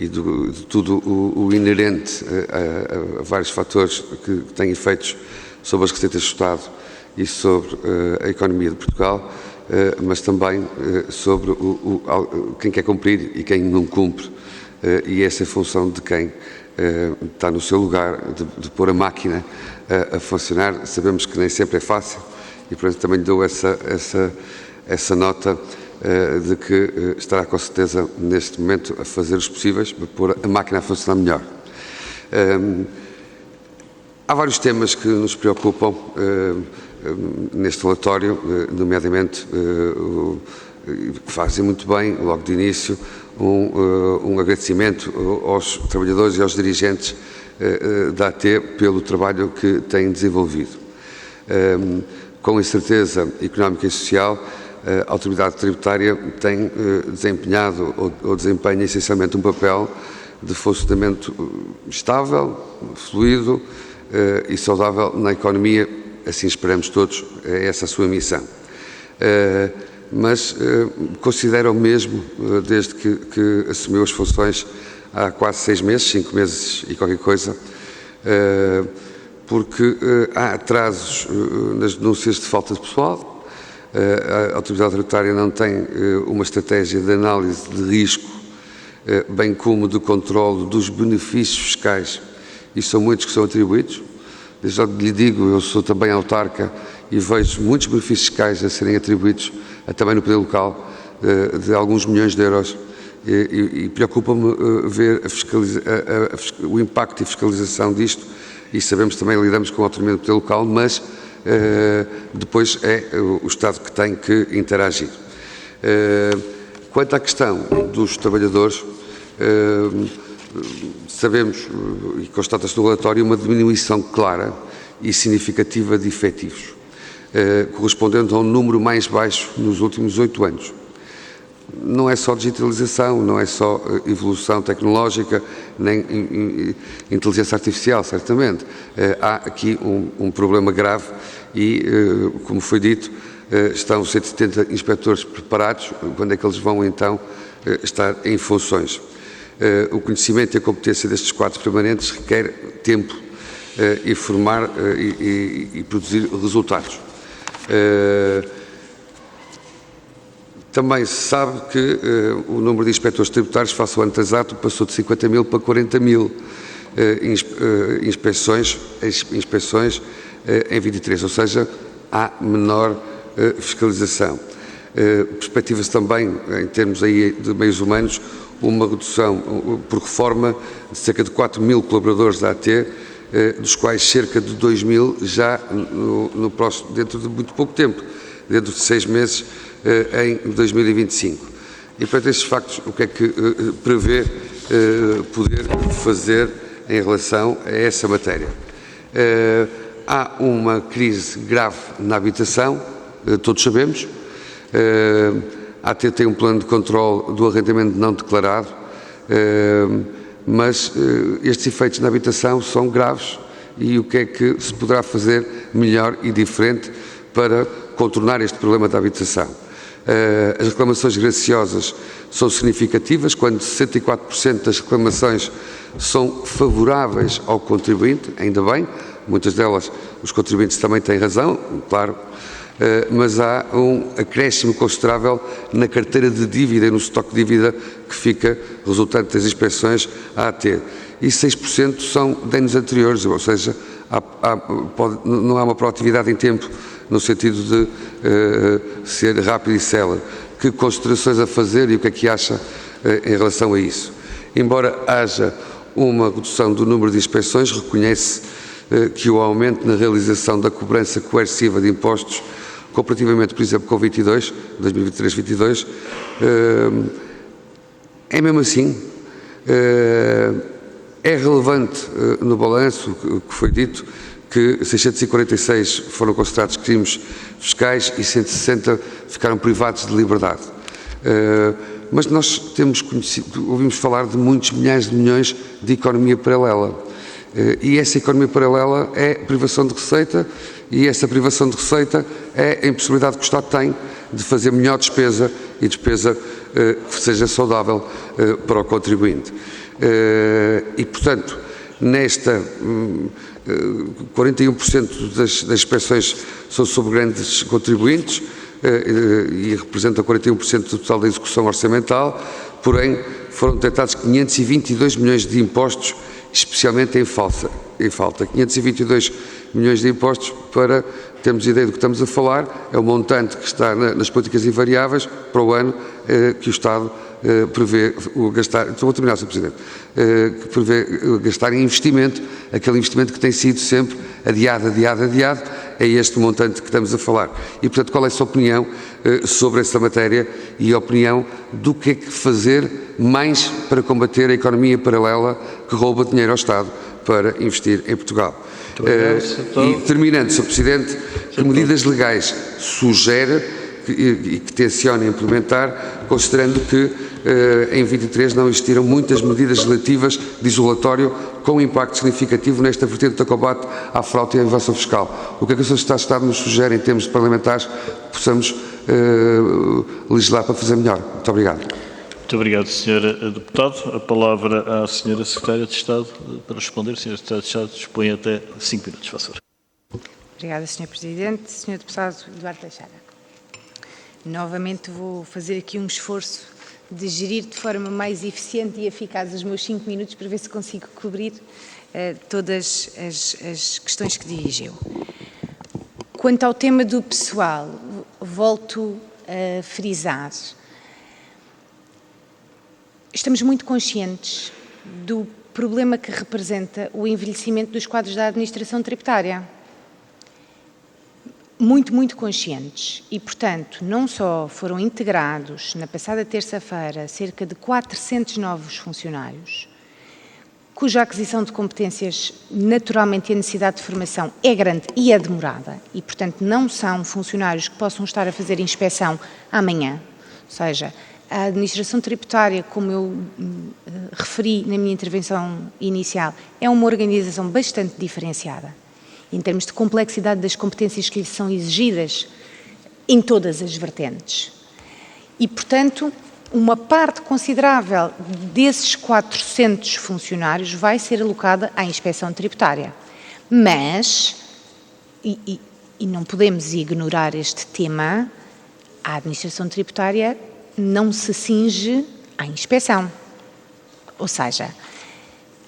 de tudo o inerente a vários fatores que têm efeitos sobre as receitas do Estado e sobre a economia de Portugal, mas também sobre quem quer cumprir e quem não cumpre, e essa é a função de quem está no seu lugar, de pôr a máquina a funcionar. Sabemos que nem sempre é fácil e, portanto, também lhe dou essa nota de que estará com certeza neste momento a fazer os possíveis para pôr a máquina a funcionar melhor. Há vários temas que nos preocupam neste relatório, nomeadamente que fazem muito bem, logo de início, um agradecimento aos trabalhadores e aos dirigentes da AT pelo trabalho que tem desenvolvido. Com incerteza económica e social, a autoridade tributária tem desempenhado ou desempenha essencialmente um papel de funcionamento estável, fluido e saudável na economia, assim esperamos todos, é essa a sua missão. Mas considero mesmo, desde que assumiu as funções há quase 6 meses, 5 meses e qualquer coisa, porque há atrasos nas denúncias de falta de pessoal, a autoridade tributária não tem uma estratégia de análise de risco, bem como de controle dos benefícios fiscais, e são muitos que são atribuídos. Desde logo lhe digo, eu sou também autarca e vejo muitos benefícios fiscais a serem atribuídos também no poder local, de alguns milhões de euros, e preocupa-me ver o impacto e fiscalização disto, e sabemos também, lidamos com a autonomia do poder local, mas depois é o Estado que tem que interagir. Quanto à questão dos trabalhadores, sabemos, e constata-se no relatório, uma diminuição clara e significativa de efetivos, correspondendo a um número mais baixo nos últimos 8 anos. Não é só digitalização, não é só evolução tecnológica, nem inteligência artificial, certamente. Há aqui um problema grave e, como foi dito, estão 170 inspectores preparados. Quando é que eles vão, então, estar em funções? O conhecimento e a competência destes quadros permanentes requer tempo e formar e produzir resultados. Também se sabe que o número de inspectores tributários face ao ano transato passou de 50 mil para 40 mil inspeções em 23, ou seja, há menor fiscalização. Perspectiva-se também, em termos aí de meios humanos, uma redução por reforma de cerca de 4 mil colaboradores da AT, dos quais cerca de 2 mil já dentro de muito pouco tempo, dentro de 6 meses, em 2025. E, perante estes factos, o que é que prevê poder fazer em relação a essa matéria? Há uma crise grave na habitação, todos sabemos. A AT tem um plano de controle do arrendamento não declarado, mas estes efeitos na habitação são graves, e o que é que se poderá fazer melhor e diferente para contornar este problema da habitação? As reclamações graciosas são significativas, quando 64% das reclamações são favoráveis ao contribuinte, ainda bem, muitas delas os contribuintes também têm razão, claro, mas há um acréscimo considerável na carteira de dívida e no estoque de dívida que fica resultante das inspeções à AT. E 6% são danos anteriores, ou seja, não há uma proatividade em tempo, no sentido de ser rápido e célere. Que considerações a fazer e o que é que acha em relação a isso? Embora haja uma redução do número de inspeções, reconhece que o aumento na realização da cobrança coerciva de impostos, comparativamente, por exemplo, com 2023-22, é mesmo assim, é relevante no balanço que foi dito que 646 foram considerados crimes fiscais e 160 ficaram privados de liberdade. Mas nós ouvimos falar de muitos milhares de milhões de economia paralela. E essa economia paralela é privação de receita, e essa privação de receita é a impossibilidade que o Estado tem de fazer melhor despesa, e despesa que seja saudável para o contribuinte. E, portanto, nesta 41% das inspeções são sobre grandes contribuintes e representam 41% do total da execução orçamental, porém foram detectados 522 milhões de impostos, especialmente em falta. 522 milhões de impostos, para termos ideia do que estamos a falar, é o montante que está nas políticas invariáveis para o ano que o Estado prevê gastar, estou a terminar, Sr. Presidente, que prevê gastar em investimento, aquele investimento que tem sido sempre adiado, é este montante que estamos a falar. E, portanto, qual é a sua opinião sobre esta matéria e a opinião do que é que fazer mais para combater a economia paralela que rouba dinheiro ao Estado para investir em Portugal? E terminando, Sr. Presidente, que medidas legais sugere e que tenciona implementar, considerando que em 23 não existiram muitas medidas legislativas de isolatório com impacto significativo nesta vertente do combate à fraude e à evasão fiscal. O que é que o Sr. Secretário de Estado nos sugere em termos parlamentares que possamos legislar para fazer melhor? Muito obrigado. Muito obrigado, Sr. Deputado. A palavra à Sra. Secretária de Estado para responder. Sra. Secretária de Estado dispõe até 5 minutos, por favor. Obrigada, Sr. Presidente. Sr. Deputado Eduardo Teixeira. Novamente vou fazer aqui um esforço de gerir de forma mais eficiente e eficaz os meus 5 minutos para ver se consigo cobrir todas as questões que dirigiu. Quanto ao tema do pessoal, volto a frisar. Estamos muito conscientes do problema que representa o envelhecimento dos quadros da administração tributária. Muito conscientes e, portanto, não só foram integrados na passada terça-feira cerca de 400 novos funcionários, cuja aquisição de competências, naturalmente, a necessidade de formação é grande e é demorada e, portanto, não são funcionários que possam estar a fazer inspeção amanhã. Ou seja, a administração tributária, como eu referi na minha intervenção inicial, é uma organização bastante diferenciada em termos de complexidade das competências que lhe são exigidas em todas as vertentes. E, portanto, uma parte considerável desses 400 funcionários vai ser alocada à inspeção tributária. Mas, e não podemos ignorar este tema, a administração tributária não se cinge à inspeção. Ou seja,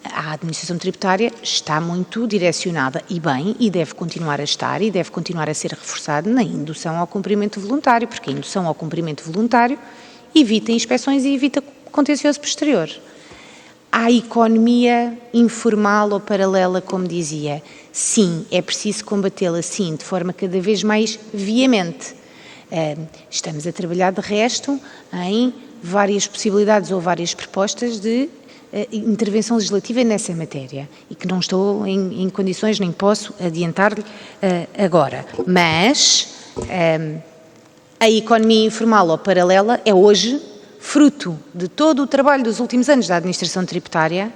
a administração tributária está muito direcionada e bem, e deve continuar a estar, e deve continuar a ser reforçada na indução ao cumprimento voluntário, porque a indução ao cumprimento voluntário evita inspeções e evita contencioso posterior. Há economia informal ou paralela, como dizia. Sim, é preciso combatê-la, sim, de forma cada vez mais veemente. Estamos a trabalhar, de resto, em várias possibilidades ou várias propostas de intervenção legislativa nessa matéria e que não estou em condições, nem posso adiantar-lhe agora. Mas a economia informal ou paralela é hoje fruto de todo o trabalho dos últimos anos da administração tributária,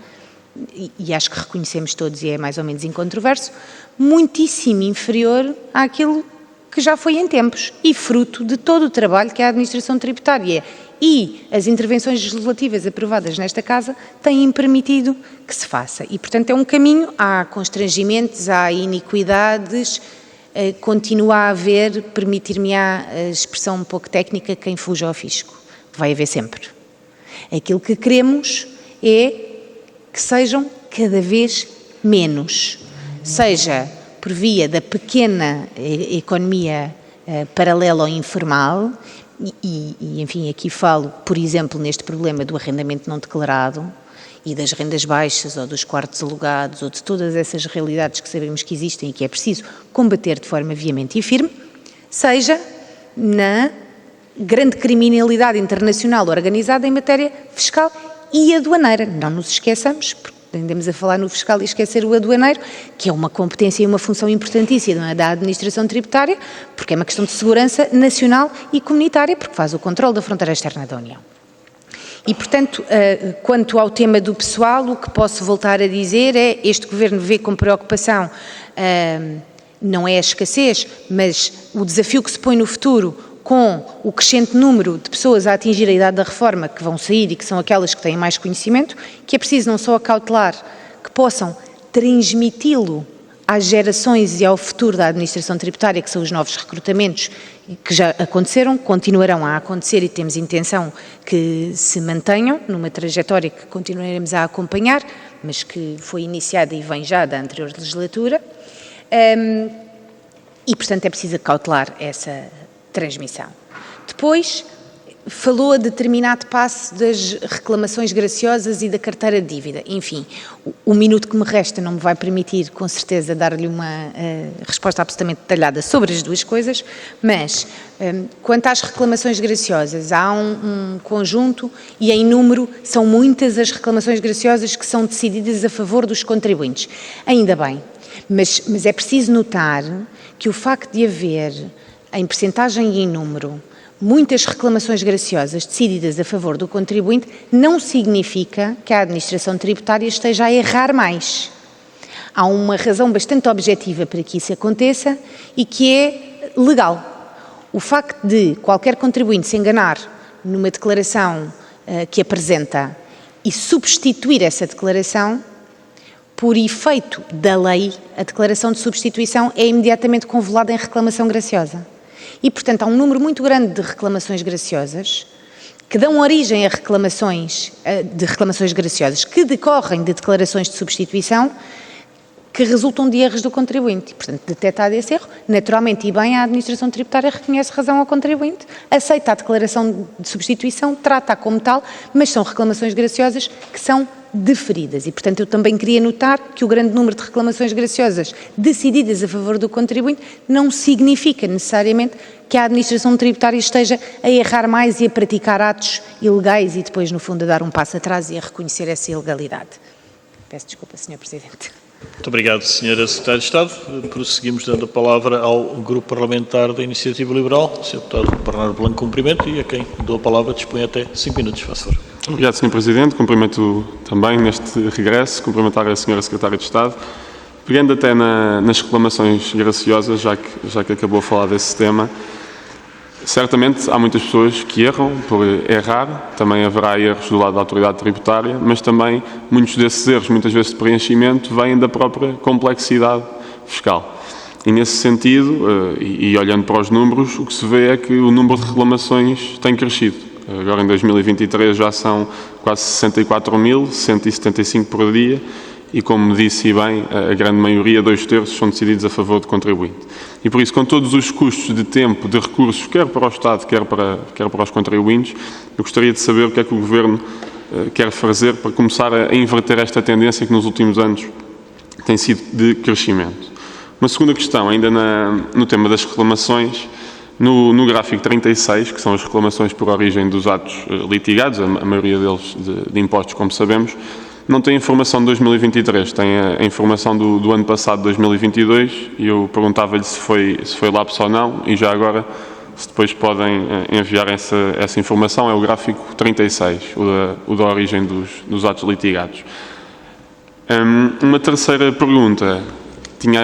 e acho que reconhecemos todos, e é mais ou menos incontroverso, muitíssimo inferior àquilo que já foi em tempos e fruto de todo o trabalho que a administração tributária e as intervenções legislativas aprovadas nesta Casa têm permitido que se faça. E, portanto, é um caminho, há constrangimentos, há iniquidades, continua a haver, permitir-me-á a expressão um pouco técnica, quem fuja ao fisco. Vai haver sempre. Aquilo que queremos é que sejam cada vez menos, seja por via da pequena economia paralela ou informal, e, enfim, aqui falo, por exemplo, neste problema do arrendamento não declarado e das rendas baixas ou dos quartos alugados ou de todas essas realidades que sabemos que existem e que é preciso combater de forma veemente e firme, seja na grande criminalidade internacional organizada em matéria fiscal e aduaneira. Não nos esqueçamos, porque tendemos a falar no fiscal e esquecer o aduaneiro, que é uma competência e uma função importantíssima da administração tributária, porque é uma questão de segurança nacional e comunitária, porque faz o controle da fronteira externa da União. E, portanto, quanto ao tema do pessoal, o que posso voltar a dizer é este Governo vê com preocupação, não é a escassez, mas o desafio que se põe no futuro com o crescente número de pessoas a atingir a idade da reforma que vão sair e que são aquelas que têm mais conhecimento, que é preciso não só acautelar, que possam transmiti-lo às gerações e ao futuro da administração tributária, que são os novos recrutamentos que já aconteceram, continuarão a acontecer e temos intenção que se mantenham numa trajetória que continuaremos a acompanhar, mas que foi iniciada e vem já da anterior legislatura, e, portanto, é preciso acautelar essa transmissão. Depois, falou a determinado passo das reclamações graciosas e da carteira de dívida. Enfim, o minuto que me resta não me vai permitir, com certeza, dar-lhe uma resposta absolutamente detalhada sobre as duas coisas, mas quanto às reclamações graciosas, há um conjunto e em número são muitas as reclamações graciosas que são decididas a favor dos contribuintes. Ainda bem, mas é preciso notar que o facto de haver, em percentagem e em número, muitas reclamações graciosas decididas a favor do contribuinte não significa que a administração tributária esteja a errar mais. Há uma razão bastante objetiva para que isso aconteça e que é legal. O facto de qualquer contribuinte se enganar numa declaração que apresenta e substituir essa declaração, por efeito da lei, a declaração de substituição é imediatamente convolada em reclamação graciosa. E, portanto, há um número muito grande de reclamações graciosas que dão origem a reclamações graciosas que decorrem de declarações de substituição que resultam de erros do contribuinte. Portanto, detectado esse erro, naturalmente e bem, a administração tributária reconhece razão ao contribuinte, aceita a declaração de substituição, trata-a como tal, mas são reclamações graciosas que são deferidas. E, portanto, eu também queria notar que o grande número de reclamações graciosas decididas a favor do contribuinte não significa necessariamente que a administração tributária esteja a errar mais e a praticar atos ilegais e depois, no fundo, a dar um passo atrás e a reconhecer essa ilegalidade. Peço desculpa, Sr. Presidente. Muito obrigado, Sra. Secretária de Estado. Prosseguimos dando a palavra ao Grupo Parlamentar da Iniciativa Liberal, Sr. Deputado Bernardo Blanco, cumprimento, e a quem dou a palavra dispõe até 5 minutos, faça favor. Obrigado, Sr. Presidente. Cumprimento também neste regresso, cumprimentar a Sra. Secretária de Estado. Pegando até nas reclamações graciosas, já que acabou a falar desse tema, certamente há muitas pessoas que erram por errar, também haverá erros do lado da autoridade tributária, mas também muitos desses erros, muitas vezes de preenchimento, vêm da própria complexidade fiscal. E nesse sentido, e olhando para os números, o que se vê é que o número de reclamações tem crescido. Agora em 2023 já são quase 64.175 por dia e, como disse bem, a grande maioria, 2/3, são decididos a favor do contribuinte. E por isso, com todos os custos de tempo, de recursos, quer para o Estado, quer para os contribuintes, eu gostaria de saber o que é que o Governo quer fazer para começar a inverter esta tendência que nos últimos anos tem sido de crescimento. Uma segunda questão, ainda no tema das reclamações, no gráfico 36, que são as reclamações por origem dos atos litigados, a maioria deles de impostos, como sabemos, não tem informação de 2023, tem a informação do ano passado, 2022, e eu perguntava-lhe se foi lapso ou não, e já agora, se depois podem enviar essa informação, é o gráfico 36, o da origem dos atos litigados. Uma terceira pergunta tinha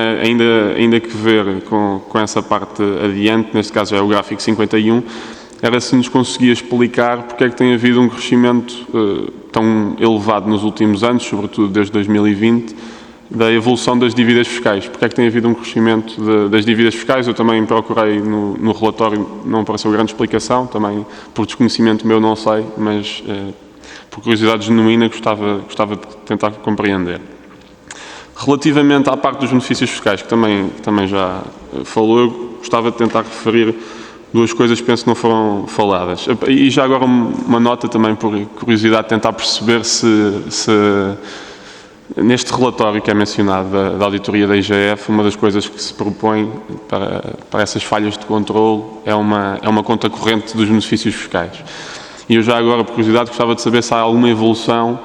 ainda que ver com essa parte adiante, neste caso é o gráfico 51, era se nos conseguia explicar porque é que tem havido um crescimento tão elevado nos últimos anos, sobretudo desde 2020, da evolução das dívidas fiscais. Porque é que tem havido um crescimento das dívidas fiscais? Eu também procurei no relatório, não apareceu grande explicação, também por desconhecimento meu não sei, mas por curiosidade genuína gostava de tentar compreender. Relativamente à parte dos benefícios fiscais, que também já falou, eu gostava de tentar referir duas coisas que penso que não foram faladas. E já agora uma nota também por curiosidade, tentar perceber se neste relatório que é mencionado da auditoria da IGF, uma das coisas que se propõe para essas falhas de controle é uma conta corrente dos benefícios fiscais. E eu já agora, por curiosidade, gostava de saber se há alguma evolução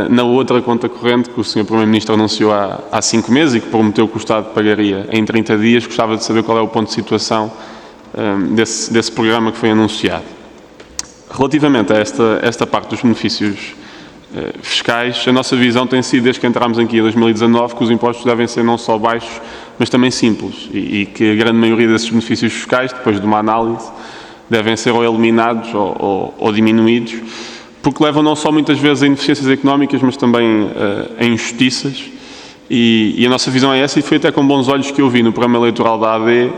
na outra conta corrente que o Sr. Primeiro-Ministro anunciou há 5 meses e que prometeu que o Estado pagaria em 30 dias. Gostava de saber qual é o ponto de situação desse programa que foi anunciado. Relativamente a esta parte dos benefícios fiscais, a nossa visão tem sido, desde que entramos aqui em 2019, que os impostos devem ser não só baixos, mas também simples e que a grande maioria desses benefícios fiscais, depois de uma análise, devem ser ou eliminados ou diminuídos, porque levam não só muitas vezes a ineficiências económicas, mas também a injustiças. E a nossa visão é essa, e foi até com bons olhos que eu vi no programa eleitoral da AD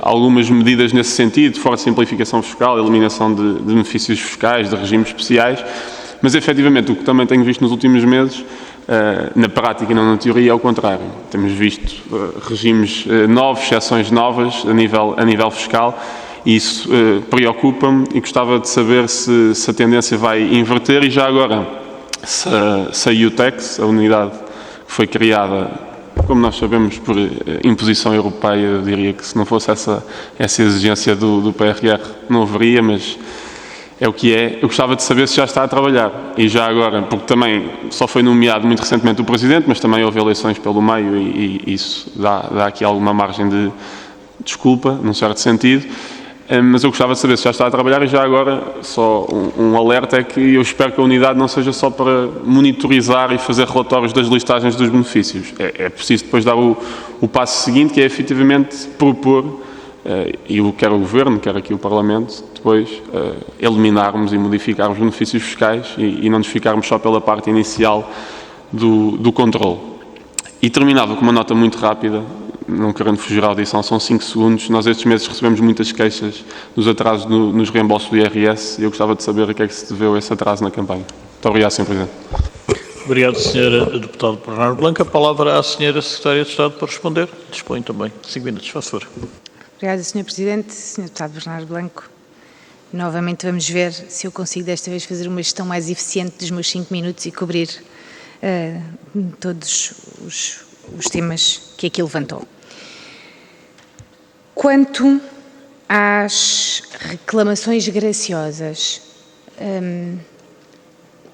algumas medidas nesse sentido, de fora simplificação fiscal, eliminação de benefícios fiscais, de regimes especiais, mas efetivamente o que também tenho visto nos últimos meses, na prática e não na teoria, é o contrário. Temos visto regimes novos, exceções novas a nível fiscal, E isso preocupa-me e gostava de saber se a tendência vai inverter e já agora, se a UTEX, a unidade que foi criada, como nós sabemos, por imposição europeia, eu diria que se não fosse essa exigência do PRR não haveria, mas é o que é. Eu gostava de saber se já está a trabalhar. E já agora, porque também só foi nomeado muito recentemente o Presidente, mas também houve eleições pelo meio e isso dá aqui alguma margem de desculpa, num certo sentido. Mas eu gostava de saber se já está a trabalhar e já agora só um alerta é que eu espero que a unidade não seja só para monitorizar e fazer relatórios das listagens dos benefícios. É preciso depois dar o passo seguinte, que é efetivamente propor, e quer o Governo, quer aqui o Parlamento, depois eliminarmos e modificarmos benefícios fiscais e não nos ficarmos só pela parte inicial do controle. E terminava com uma nota muito rápida, não querendo fugir à audição, são 5 segundos. Nós estes meses recebemos muitas queixas dos atrasos nos reembolsos do IRS e eu gostava de saber a que é que se deveu esse atraso na campanha. Muito obrigado, Sr. Presidente. Obrigado, Sr. Deputado Bernardo Blanco. A palavra à Sra. Secretária de Estado para responder. Dispõe também 5 minutos, faz favor. Obrigada, Sr. Presidente. Sr. Deputado Bernardo Blanco, novamente vamos ver se eu consigo desta vez fazer uma gestão mais eficiente dos meus 5 minutos e cobrir todos os temas que aqui levantou. Quanto às reclamações graciosas,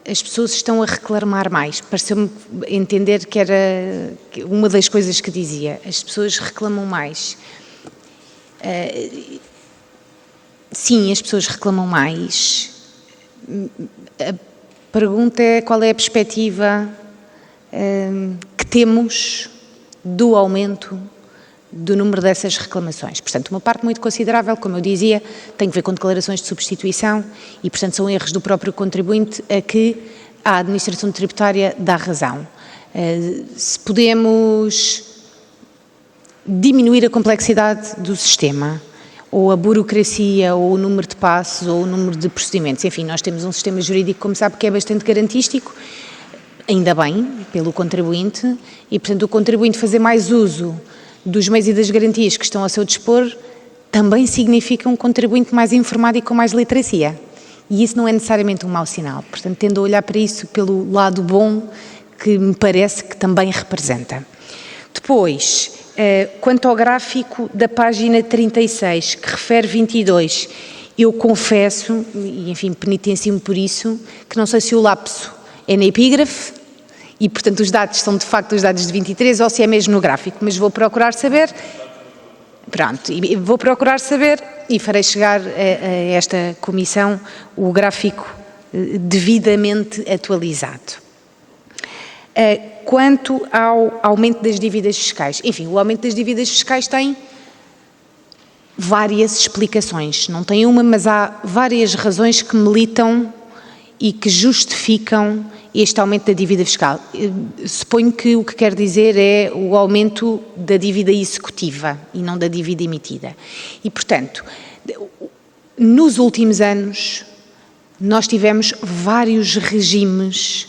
as pessoas estão a reclamar mais. Pareceu-me entender que era uma das coisas que dizia. As pessoas reclamam mais. Sim, as pessoas reclamam mais. A pergunta é qual é a perspectiva que temos do aumento do número dessas reclamações. Portanto, uma parte muito considerável, como eu dizia, tem a ver com declarações de substituição e, portanto, são erros do próprio contribuinte a que a administração tributária dá razão. Se podemos diminuir a complexidade do sistema, ou a burocracia, ou o número de passos, ou o número de procedimentos. Enfim, nós temos um sistema jurídico, como sabe, que é bastante garantístico, ainda bem, pelo contribuinte, e, portanto, o contribuinte fazer mais uso dos meios e das garantias que estão ao seu dispor também significa um contribuinte mais informado e com mais literacia. E isso não é necessariamente um mau sinal. Portanto, tendo a olhar para isso pelo lado bom que me parece que também representa. Depois, quanto ao gráfico da página 36, que refere 22, eu confesso, e enfim, penitencio-me por isso, que não sei se o lapso é na epígrafe, e portanto os dados são de facto os dados de 23, ou se é mesmo no gráfico, mas vou procurar saber. Pronto, e vou procurar saber e farei chegar a esta comissão o gráfico devidamente atualizado. Quanto ao aumento das dívidas fiscais, enfim, o aumento das dívidas fiscais tem várias explicações, não tem uma, mas há várias razões que militam e que justificam este aumento da dívida fiscal. Suponho que o que quer dizer é o aumento da dívida executiva e não da dívida emitida. E, portanto, nos últimos anos, nós tivemos vários regimes,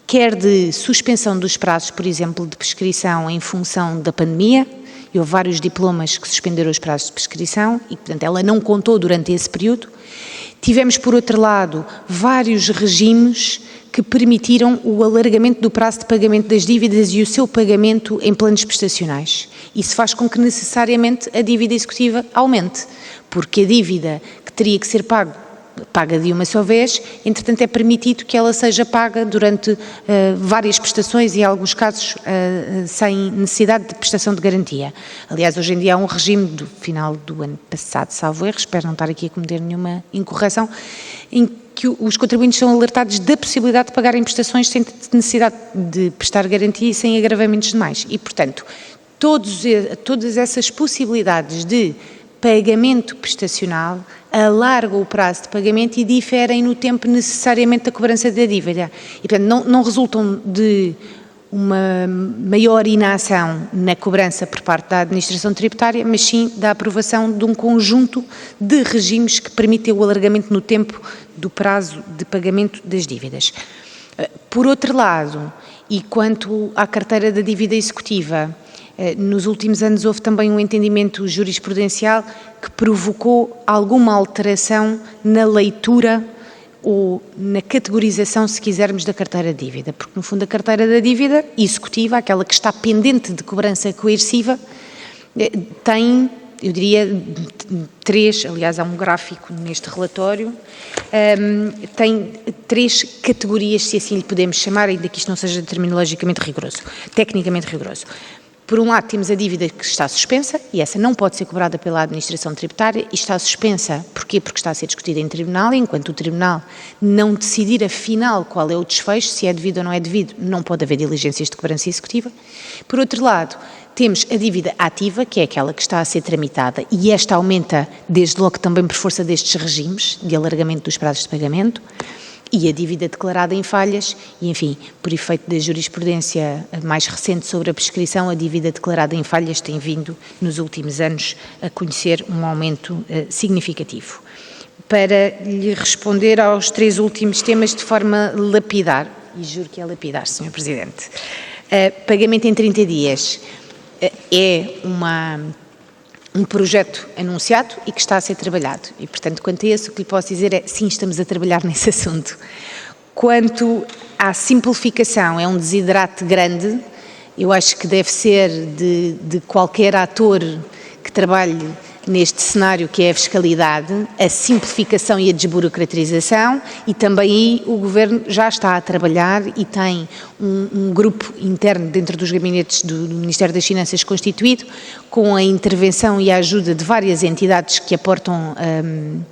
quer de suspensão dos prazos, por exemplo, de prescrição em função da pandemia, e houve vários diplomas que suspenderam os prazos de prescrição e, portanto, ela não contou durante esse período. Tivemos, por outro lado, vários regimes que permitiram o alargamento do prazo de pagamento das dívidas e o seu pagamento em planos prestacionais. Isso faz com que necessariamente a dívida executiva aumente, porque a dívida que teria que ser paga de uma só vez, entretanto é permitido que ela seja paga durante várias prestações e em alguns casos sem necessidade de prestação de garantia. Aliás, hoje em dia há um regime do final do ano passado, salvo erro, espero não estar aqui a cometer nenhuma incorreção, em que os contribuintes são alertados da possibilidade de pagarem prestações sem necessidade de prestar garantia e sem agravamentos demais. E, portanto, todas essas possibilidades de pagamento prestacional alargam o prazo de pagamento e diferem no tempo necessariamente da cobrança da dívida. E, portanto, não resultam de uma maior inação na cobrança por parte da administração tributária, mas sim da aprovação de um conjunto de regimes que permitem o alargamento no tempo do prazo de pagamento das dívidas. Por outro lado, e quanto à carteira da dívida executiva, Nos últimos anos houve também um entendimento jurisprudencial que provocou alguma alteração na leitura ou na categorização, se quisermos, da carteira de dívida, porque no fundo a carteira da dívida executiva, aquela que está pendente de cobrança coerciva, tem, eu diria, aliás há um gráfico neste relatório, tem 3 categorias, se assim lhe podemos chamar, ainda que isto não seja terminologicamente rigoroso, tecnicamente rigoroso. Por um lado, temos a dívida que está suspensa, e essa não pode ser cobrada pela administração tributária, e está suspensa, porquê? Porque está a ser discutida em tribunal, e enquanto o tribunal não decidir afinal qual é o desfecho, se é devido ou não é devido, não pode haver diligências de cobrança executiva. Por outro lado, temos a dívida ativa, que é aquela que está a ser tramitada, e esta aumenta desde logo também por força destes regimes de alargamento dos prazos de pagamento, e a dívida declarada em falhas, e enfim, por efeito da jurisprudência mais recente sobre a prescrição, a dívida declarada em falhas tem vindo, nos últimos anos, a conhecer um aumento significativo. Para lhe responder aos 3 últimos temas de forma lapidar, e juro que é lapidar, Sr. Presidente, pagamento em 30 dias é um projeto anunciado e que está a ser trabalhado. E, portanto, quanto a isso, o que lhe posso dizer é, sim, estamos a trabalhar nesse assunto. Quanto à simplificação, é um desiderate grande, eu acho que deve ser de qualquer ator que trabalhe neste cenário que é a fiscalidade, a simplificação e a desburocratização, e também aí o Governo já está a trabalhar e tem um grupo interno dentro dos gabinetes do Ministério das Finanças constituído, com a intervenção e a ajuda de várias entidades que aportam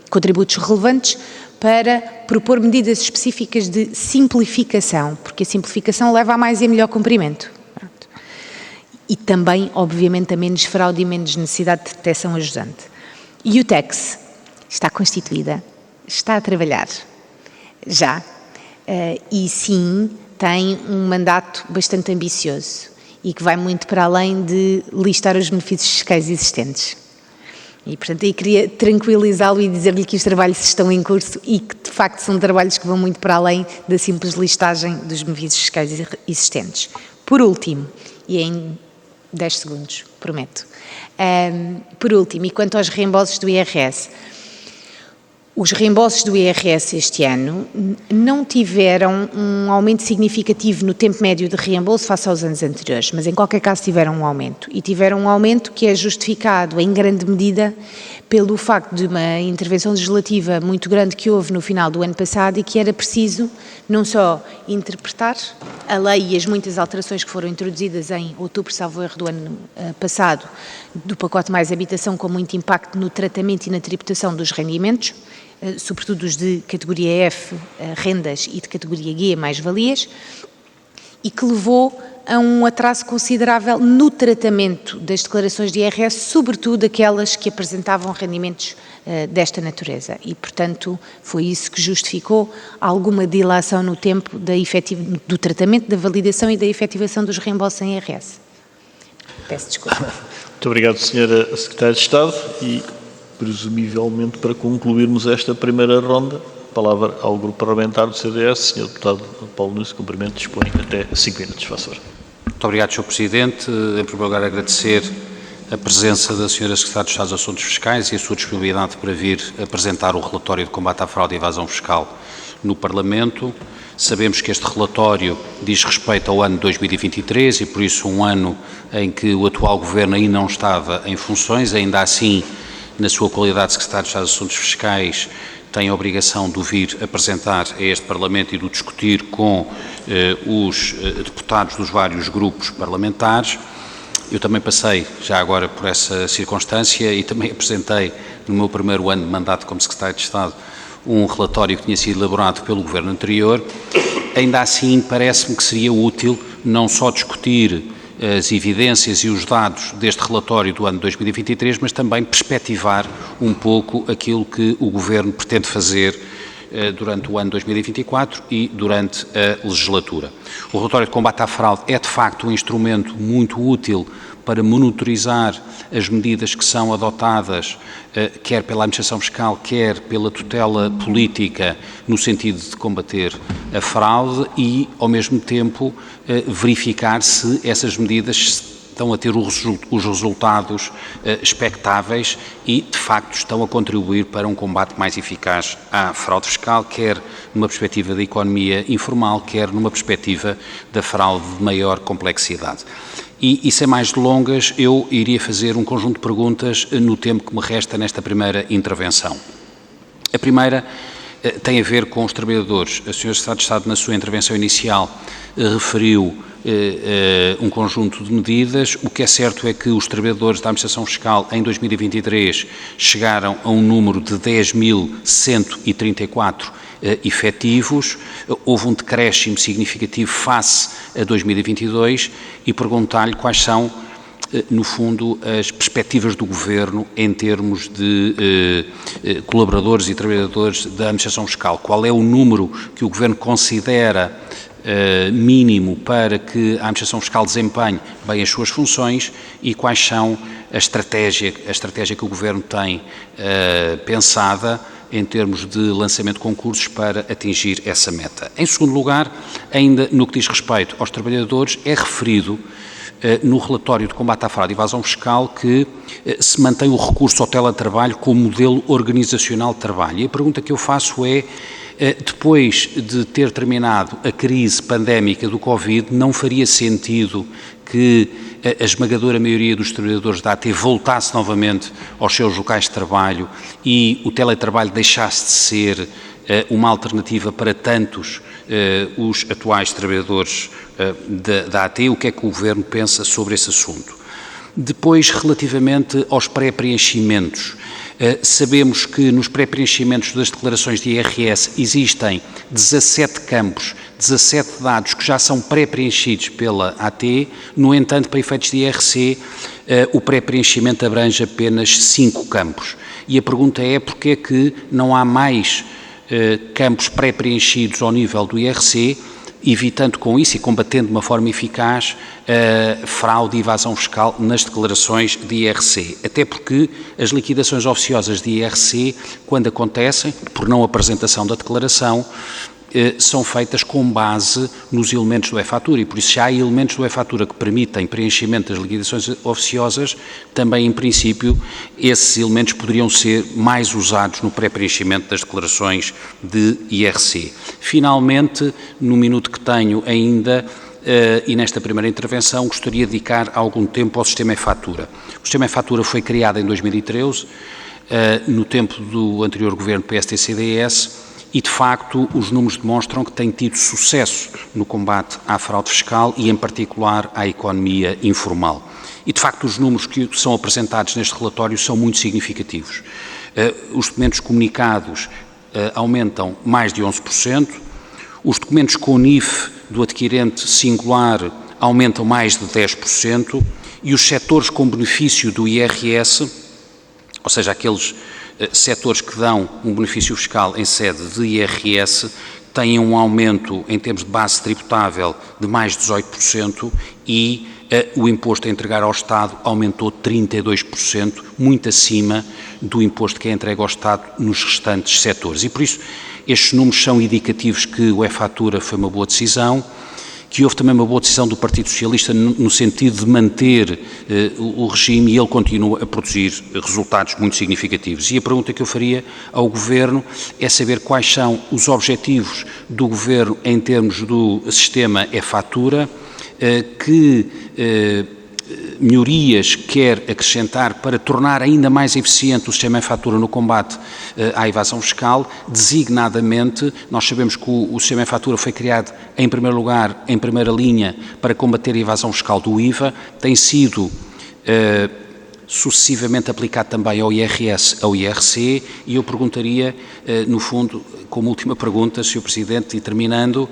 contributos relevantes para propor medidas específicas de simplificação, porque a simplificação leva a mais e a melhor cumprimento. E também, obviamente, a menos fraude e menos necessidade de detecção ajusante. E o TEX está constituída, está a trabalhar, já, e sim, tem um mandato bastante ambicioso e que vai muito para além de listar os benefícios fiscais existentes. E, portanto, aí queria tranquilizá-lo e dizer-lhe que os trabalhos estão em curso e que, de facto, são trabalhos que vão muito para além da simples listagem dos benefícios fiscais existentes. Por último, e em 10 segundos, prometo. Por último, e quanto aos reembolsos do IRS, os reembolsos do IRS este ano não tiveram um aumento significativo no tempo médio de reembolso face aos anos anteriores, mas em qualquer caso tiveram um aumento. E tiveram um aumento que é justificado em grande medida pelo facto de uma intervenção legislativa muito grande que houve no final do ano passado e que era preciso não só interpretar a lei e as muitas alterações que foram introduzidas em outubro, salvo erro, do ano passado, do pacote Mais Habitação, com muito impacto no tratamento e na tributação dos rendimentos, sobretudo os de categoria F, rendas, e de categoria G, mais-valias, e que levou a um atraso considerável no tratamento das declarações de IRS, sobretudo aquelas que apresentavam rendimentos desta natureza. E, portanto, foi isso que justificou alguma dilação no tempo do tratamento, da validação e da efetivação dos reembolsos em IRS. Peço desculpa. Muito obrigado, Sra. Secretária de Estado. E, presumivelmente, para concluirmos esta primeira ronda, palavra ao Grupo Parlamentar do CDS, Sr. Deputado Paulo Nunes, cumprimento, dispõe até 5 minutos, faz favor. Muito obrigado, Sr. Presidente. Em primeiro lugar, agradecer a presença da Sra. Secretária de Estado dos Assuntos Fiscais e a sua disponibilidade para vir apresentar o relatório de combate à fraude e evasão fiscal no Parlamento. Sabemos que este relatório diz respeito ao ano 2023 e, por isso, um ano em que o atual Governo ainda não estava em funções. Ainda assim, na sua qualidade de Secretário de Estado dos Assuntos Fiscais, tem a obrigação de o vir apresentar a este Parlamento e de o discutir com os deputados dos vários grupos parlamentares. Eu também passei, já agora, por essa circunstância e também apresentei, no meu primeiro ano de mandato como Secretário de Estado, um relatório que tinha sido elaborado pelo Governo anterior. Ainda assim, parece-me que seria útil não só discutir as evidências e os dados deste relatório do ano 2023, mas também perspectivar um pouco aquilo que o Governo pretende fazer durante o ano 2024 e durante a legislatura. O relatório de combate à fraude é, de facto, um instrumento muito útil para monitorizar as medidas que são adotadas, quer pela administração fiscal, quer pela tutela política, no sentido de combater a fraude e, ao mesmo tempo, verificar se essas medidas estão a ter os resultados expectáveis e, de facto, estão a contribuir para um combate mais eficaz à fraude fiscal, quer numa perspectiva da economia informal, quer numa perspectiva da fraude de maior complexidade. E sem mais delongas, eu iria fazer um conjunto de perguntas no tempo que me resta nesta primeira intervenção. A primeira tem a ver com os trabalhadores. A Sra. Secretária de Estado, na sua intervenção inicial, referiu um conjunto de medidas. O que é certo é que os trabalhadores da Administração Fiscal em 2023 chegaram a um número de 10.134 efetivos. Houve um decréscimo significativo face a 2022 e perguntar-lhe quais são, no fundo, as perspectivas do Governo em termos de colaboradores e trabalhadores da Administração Fiscal. Qual é o número que o Governo considera mínimo para que a Administração Fiscal desempenhe bem as suas funções e quais são a estratégia que o Governo tem pensada em termos de lançamento de concursos para atingir essa meta. Em segundo lugar, ainda no que diz respeito aos trabalhadores, é referido no relatório de combate à fraude e evasão fiscal que se mantém o recurso ao teletrabalho como modelo organizacional de trabalho. E a pergunta que eu faço é, depois de ter terminado a crise pandémica do Covid, não faria sentido que a esmagadora maioria dos trabalhadores da AT voltasse novamente aos seus locais de trabalho e o teletrabalho deixasse de ser uma alternativa para tantos os atuais trabalhadores da AT? O que é que o Governo pensa sobre esse assunto? Depois, relativamente aos pré-preenchimentos, sabemos que nos pré-preenchimentos das declarações de IRS existem 17 campos, 17 dados que já são pré-preenchidos pela AT. No entanto, para efeitos de IRC, o pré-preenchimento abrange apenas 5 campos. E a pergunta é porque é que não há mais campos pré-preenchidos ao nível do IRC, evitando com isso e combatendo de uma forma eficaz fraude e evasão fiscal nas declarações de IRC. Até porque as liquidações oficiosas de IRC, quando acontecem, por não apresentação da declaração, são feitas com base nos elementos do e-fatura e, por isso, já há elementos do e-fatura que permitem preenchimento das liquidações oficiosas, também, em princípio, esses elementos poderiam ser mais usados no pré-preenchimento das declarações de IRC. Finalmente, no minuto que tenho ainda, e nesta primeira intervenção, gostaria de dedicar algum tempo ao sistema e-fatura. O sistema e-fatura foi criado em 2013, no tempo do anterior governo PST-CDS, e, de facto, os números demonstram que tem tido sucesso no combate à fraude fiscal e, em particular, à economia informal. E, de facto, os números que são apresentados neste relatório são muito significativos. Os documentos comunicados aumentam mais de 11%, os documentos com NIF do adquirente singular aumentam mais de 10% e os setores com benefício do IRS, ou seja, aqueles setores que dão um benefício fiscal em sede de IRS, têm um aumento em termos de base tributável de mais de 18% e o imposto a entregar ao Estado aumentou 32%, muito acima do imposto que é entregue ao Estado nos restantes setores. E por isso estes números são indicativos que o e-fatura foi uma boa decisão, que houve também uma boa decisão do Partido Socialista no sentido de manter o regime e ele continua a produzir resultados muito significativos. E a pergunta que eu faria ao Governo é saber quais são os objetivos do Governo em termos do sistema e-fatura, que melhorias quer acrescentar para tornar ainda mais eficiente o sistema e-fatura no combate à evasão fiscal. Designadamente, nós sabemos que o sistema e-fatura foi criado, em primeiro lugar, em primeira linha, para combater a evasão fiscal do IVA, tem sido sucessivamente aplicado também ao IRS, ao IRC, e eu perguntaria, no fundo, como última pergunta, Sr. Presidente, e terminando,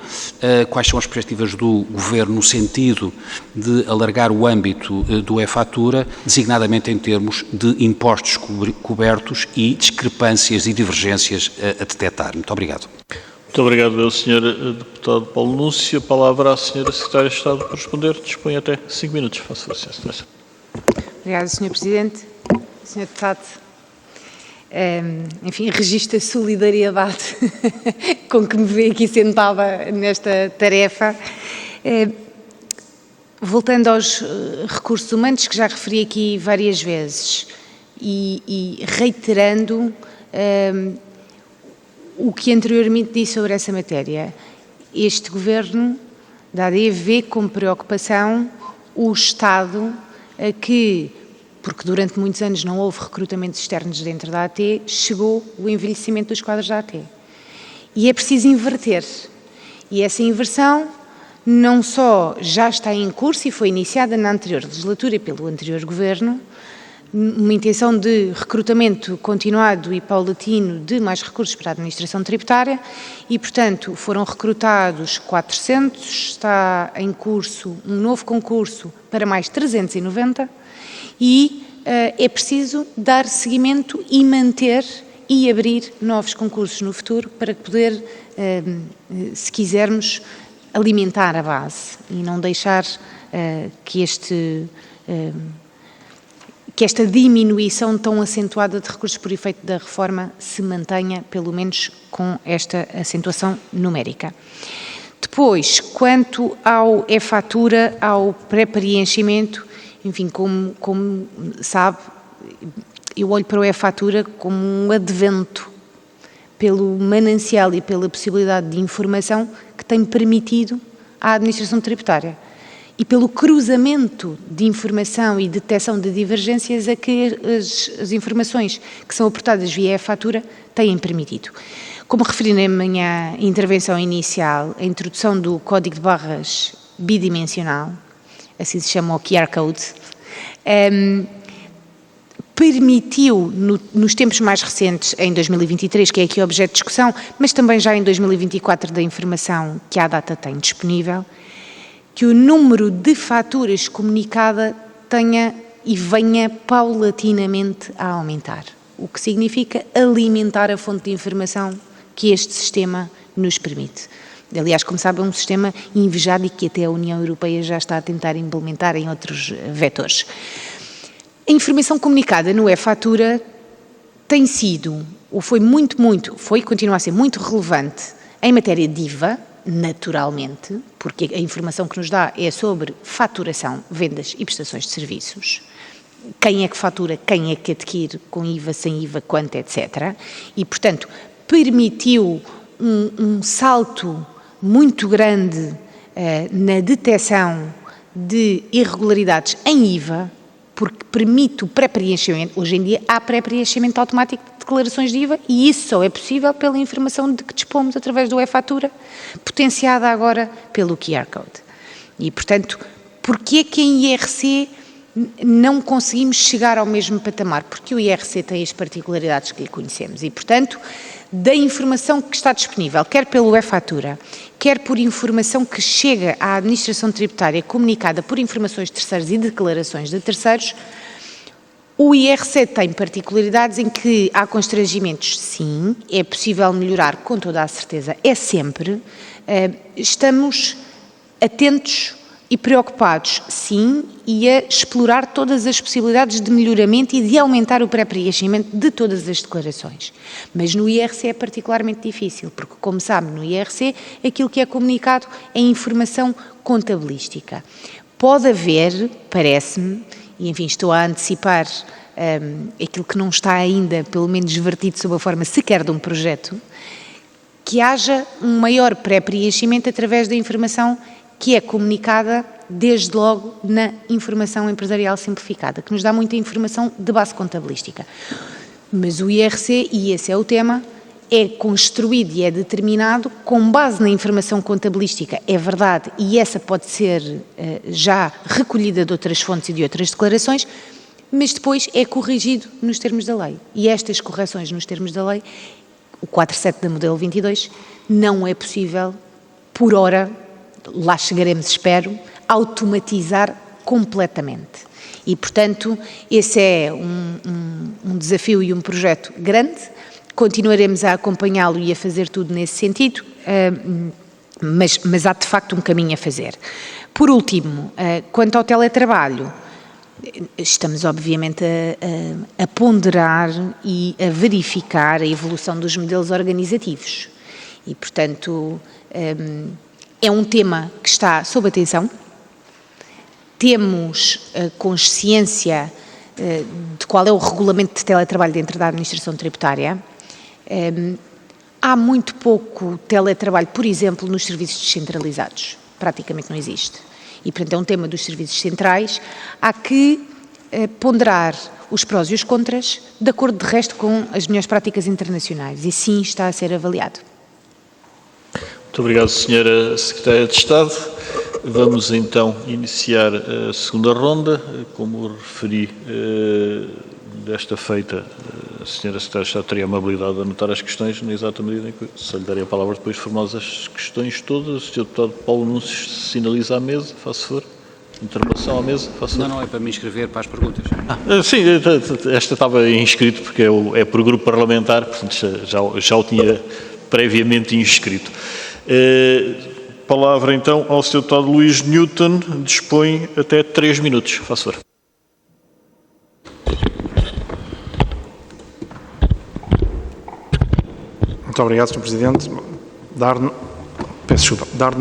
quais são as perspectivas do Governo no sentido de alargar o âmbito do e-fatura, designadamente em termos de impostos cobertos e discrepâncias e divergências a detectar. Muito obrigado. Muito obrigado, ao Sr. Deputado Paulo Núncio. A palavra à Sra. Secretária de Estado para responder. Dispõe até 5 minutos. Faço favor, Sra. Secretária. Obrigada, Sr. Presidente. Sr. Deputado, enfim, registro a solidariedade com que me vê aqui sentada nesta tarefa. voltando aos recursos humanos, que já referi aqui várias vezes, e reiterando o que anteriormente disse sobre essa matéria, este Governo da AD vê com preocupação o Estado que, porque durante muitos anos não houve recrutamentos externos dentro da AT, chegou o envelhecimento dos quadros da AT. E é preciso inverter. E essa inversão não só já está em curso e foi iniciada na anterior legislatura pelo anterior Governo, uma intenção de recrutamento continuado e paulatino de mais recursos para a administração tributária e, portanto, foram recrutados 400, está em curso um novo concurso para mais 390 e é preciso dar seguimento e manter e abrir novos concursos no futuro para poder, se quisermos, alimentar a base e não deixar que esta diminuição tão acentuada de recursos por efeito da reforma se mantenha, pelo menos com esta acentuação numérica. Depois, quanto ao e-fatura, ao pré-preenchimento, enfim, como sabe, eu olho para o e-fatura como um advento pelo manancial e pela possibilidade de informação que tem permitido à administração tributária e pelo cruzamento de informação e detecção de divergências a que as informações que são aportadas via e-fatura têm permitido. Como referi na minha intervenção inicial, a introdução do código de barras bidimensional, assim se chama o QR Code, permitiu, nos tempos mais recentes, em 2023, que é aqui objeto de discussão, mas também já em 2024 da informação que à data tem disponível, que o número de faturas comunicada tenha e venha paulatinamente a aumentar, o que significa alimentar a fonte de informação que este sistema nos permite. Aliás, como sabe, é um sistema invejado e que até a União Europeia já está a tentar implementar em outros vetores. A informação comunicada no e-fatura tem sido, ou foi foi e continua a ser muito relevante em matéria de IVA, naturalmente, porque a informação que nos dá é sobre faturação, vendas e prestações de serviços. Quem é que fatura, quem é que adquire, com IVA, sem IVA, quanto, etc. E, portanto, permitiu um salto muito grande na detecção de irregularidades em IVA, porque permite o pré-preenchimento. Hoje em dia há pré-preenchimento automático de declarações de IVA e isso só é possível pela informação de que dispomos através do e-fatura, potenciada agora pelo QR Code. E, portanto, porquê que em IRC não conseguimos chegar ao mesmo patamar? Porque o IRC tem as particularidades que lhe conhecemos e, portanto, da informação que está disponível, quer pelo e-fatura, quer por informação que chega à administração tributária comunicada por informações de terceiros e declarações de terceiros, o IRC tem particularidades em que há constrangimentos, sim, é possível melhorar com toda a certeza, é sempre. Estamos atentos e preocupados, sim, e a explorar todas as possibilidades de melhoramento e de aumentar o pré-preenchimento de todas as declarações. Mas no IRC é particularmente difícil, porque, como sabe, no IRC aquilo que é comunicado é informação contabilística. Pode haver, parece-me, e enfim estou a antecipar aquilo que não está ainda, pelo menos vertido sob a forma sequer de um projeto, que haja um maior pré-preenchimento através da informação que é comunicada desde logo na informação empresarial simplificada, que nos dá muita informação de base contabilística. Mas o IRC, e esse é o tema, é construído e é determinado com base na informação contabilística, é verdade, e essa pode ser já recolhida de outras fontes e de outras declarações, mas depois é corrigido nos termos da lei. E estas correções nos termos da lei, o 47 da modelo 22, não é possível, por hora, lá chegaremos, espero, automatizar completamente. E, portanto, esse é um desafio e um projeto grande. Continuaremos a acompanhá-lo e a fazer tudo nesse sentido, mas há de facto um caminho a fazer. Por último, quanto ao teletrabalho, estamos obviamente a ponderar e a verificar a evolução dos modelos organizativos. E, portanto, é um tema que está sob atenção, temos consciência de qual é o regulamento de teletrabalho dentro da administração tributária. Há muito pouco teletrabalho, por exemplo, nos serviços descentralizados. Praticamente não existe. E, portanto, é um tema dos serviços centrais. Há que ponderar os prós e os contras, de acordo, de resto, com as melhores práticas internacionais. E sim está a ser avaliado. Muito obrigado, Sra. Secretária de Estado. Vamos então iniciar a segunda ronda. Como referi, desta feita, a Sra. Secretária de Estado teria a amabilidade de anotar as questões, na exata medida em que se lhe darei a palavra depois de formar as questões todas. O Sr. Deputado Paulo Núncio sinaliza à mesa, faça favor. Intervenção à mesa, faça favor. Não, é para me inscrever para as perguntas. Sim, esta estava inscrito porque é por grupo parlamentar, portanto já o tinha previamente inscrito. Palavra então ao Sr. Deputado Luís Newton, dispõe até 3 minutos. Faça favor. Muito obrigado, Sr. Presidente. Dar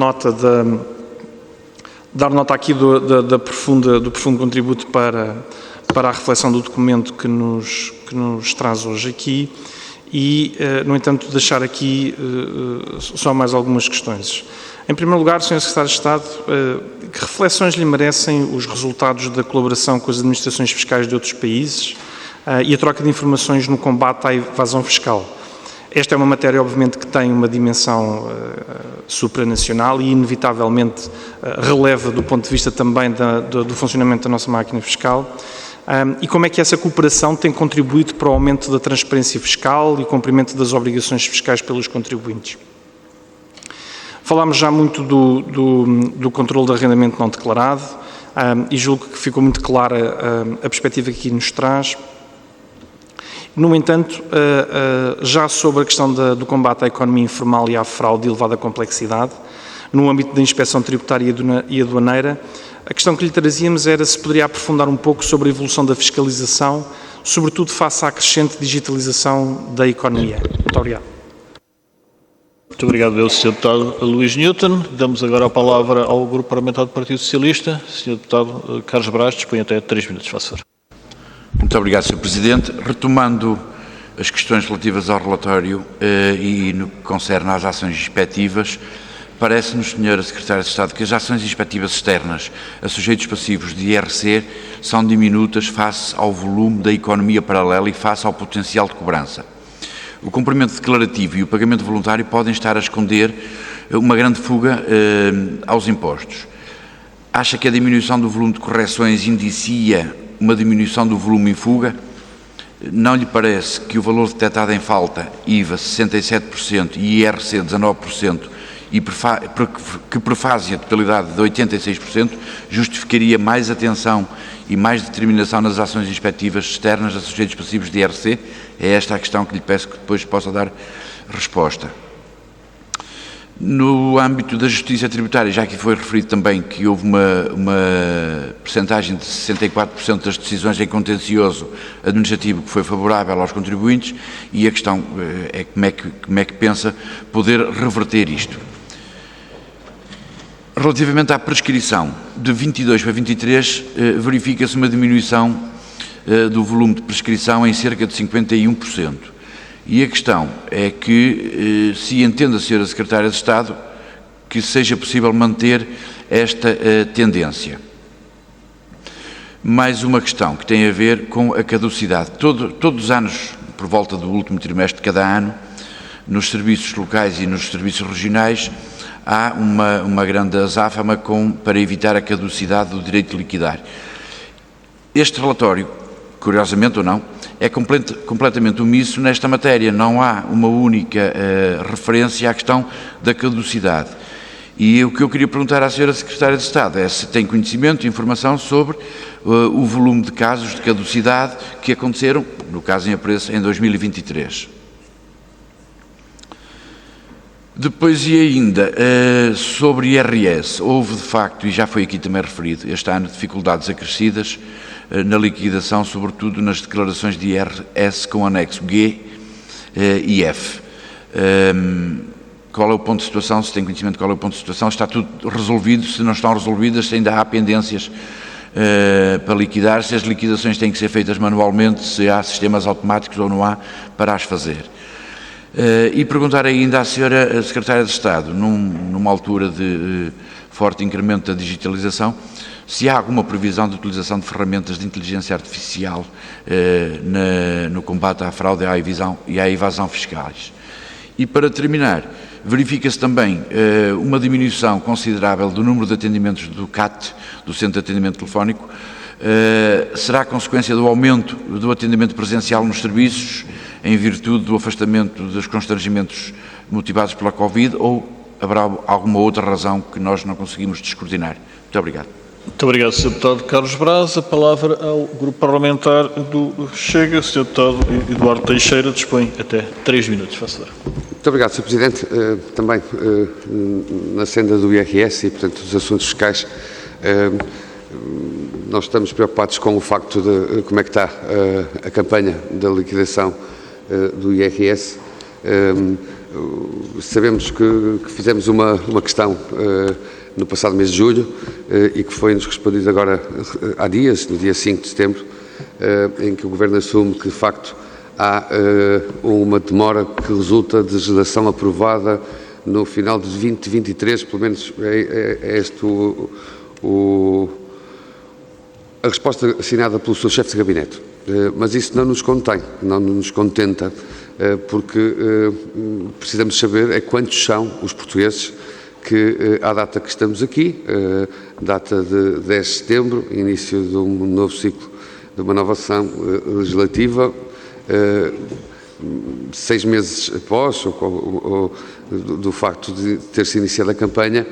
nota aqui do profundo contributo para a reflexão do documento que nos traz hoje aqui e, no entanto, deixar aqui só mais algumas questões. Em primeiro lugar, Sr. Secretário de Estado, que reflexões lhe merecem os resultados da colaboração com as administrações fiscais de outros países e a troca de informações no combate à evasão fiscal? Esta é uma matéria, obviamente, que tem uma dimensão supranacional e, inevitavelmente, releva do ponto de vista também do funcionamento da nossa máquina fiscal. E como é que essa cooperação tem contribuído para o aumento da transparência fiscal e cumprimento das obrigações fiscais pelos contribuintes? Falámos já muito do controle de arrendamento não declarado e julgo que ficou muito clara a perspectiva que aqui nos traz. No entanto, já sobre a questão do combate à economia informal e à fraude de elevada complexidade, no âmbito da inspeção tributária e aduaneira, a questão que lhe trazíamos era se poderia aprofundar um pouco sobre a evolução da fiscalização, sobretudo face à crescente digitalização da economia. Muito obrigado. Muito obrigado, Sr. Deputado Luís Newton. Damos agora a palavra ao Grupo Parlamentar do Partido Socialista. Sr. Deputado Carlos Braz, dispõe até 3 minutos. Faça favor. Muito obrigado, Sr. Presidente. Retomando as questões relativas ao relatório e no que concerne às ações inspectivas, parece-nos, Sra. Secretária de Estado, que as ações inspectivas externas a sujeitos passivos de IRC são diminutas face ao volume da economia paralela e face ao potencial de cobrança. O cumprimento declarativo e o pagamento voluntário podem estar a esconder uma grande fuga aos impostos. Acha que a diminuição do volume de correções indicia uma diminuição do volume em fuga? Não lhe parece que o valor detectado em falta, IVA 67% e IRC 19%, e que prefazem a totalidade de 86%, justificaria mais atenção e mais determinação nas ações inspectivas externas a sujeitos passivos de IRC? É esta a questão que lhe peço que depois possa dar resposta. No âmbito da justiça tributária, já que foi referido também que houve uma percentagem de 64% das decisões em contencioso administrativo que foi favorável aos contribuintes, e a questão é como é que pensa poder reverter isto. Relativamente à prescrição, de 22 para 23, verifica-se uma diminuição do volume de prescrição em cerca de 51%. E a questão é que se entende a Sra. Secretária de Estado que seja possível manter esta tendência. Mais uma questão que tem a ver com a caducidade. Todos os anos, por volta do último trimestre de cada ano, nos serviços locais e nos serviços regionais, há uma grande azáfama para evitar a caducidade do direito de liquidar. Este relatório, curiosamente ou não, é completamente omisso nesta matéria. Não há uma única referência à questão da caducidade. E o que eu queria perguntar à Sra. Secretária de Estado é se tem conhecimento e informação sobre o volume de casos de caducidade que aconteceram, no caso em apreço, em 2023. Depois e ainda, sobre IRS, houve de facto, e já foi aqui também referido, este ano dificuldades acrescidas na liquidação, sobretudo nas declarações de IRS com anexo G e F. Qual é o ponto de situação? Se tem conhecimento qual é o ponto de situação? Está tudo resolvido? Se não estão resolvidas, se ainda há pendências para liquidar, se as liquidações têm que ser feitas manualmente, se há sistemas automáticos ou não há para as fazer. E perguntar ainda à Sra. Secretária de Estado, numa altura de forte incremento da digitalização, se há alguma previsão de utilização de ferramentas de inteligência artificial no combate à fraude e à evasão fiscais. E para terminar, verifica-se também uma diminuição considerável do número de atendimentos do CAT, do Centro de Atendimento Telefónico. Será consequência do aumento do atendimento presencial nos serviços, em virtude do afastamento dos constrangimentos motivados pela Covid, ou haverá alguma outra razão que nós não conseguimos descortinar? Muito obrigado. Muito obrigado, Sr. Deputado Carlos Braz. A palavra ao Grupo Parlamentar do Chega. Sr. Deputado Eduardo Teixeira dispõe até 3 minutos. Faça favor. Muito obrigado, Sr. Presidente. Também na senda do IRS e, portanto, dos assuntos fiscais, nós estamos preocupados com o facto de como é que está a campanha da liquidação do IRS. Sabemos que fizemos uma questão no passado mês de julho e que foi-nos respondido agora há dias, no dia 5 de setembro, em que o Governo assume que, de facto, há uma demora que resulta de legislação aprovada no final de 2023, pelo menos é este a resposta assinada pelo seu chefe de gabinete. Mas isso não nos contém, não nos contenta, porque precisamos saber quantos são os portugueses que, à data que estamos aqui, data de 10 de setembro, início de um novo ciclo, de uma nova sessão legislativa, 6 meses após, ou do facto de ter-se iniciado a campanha,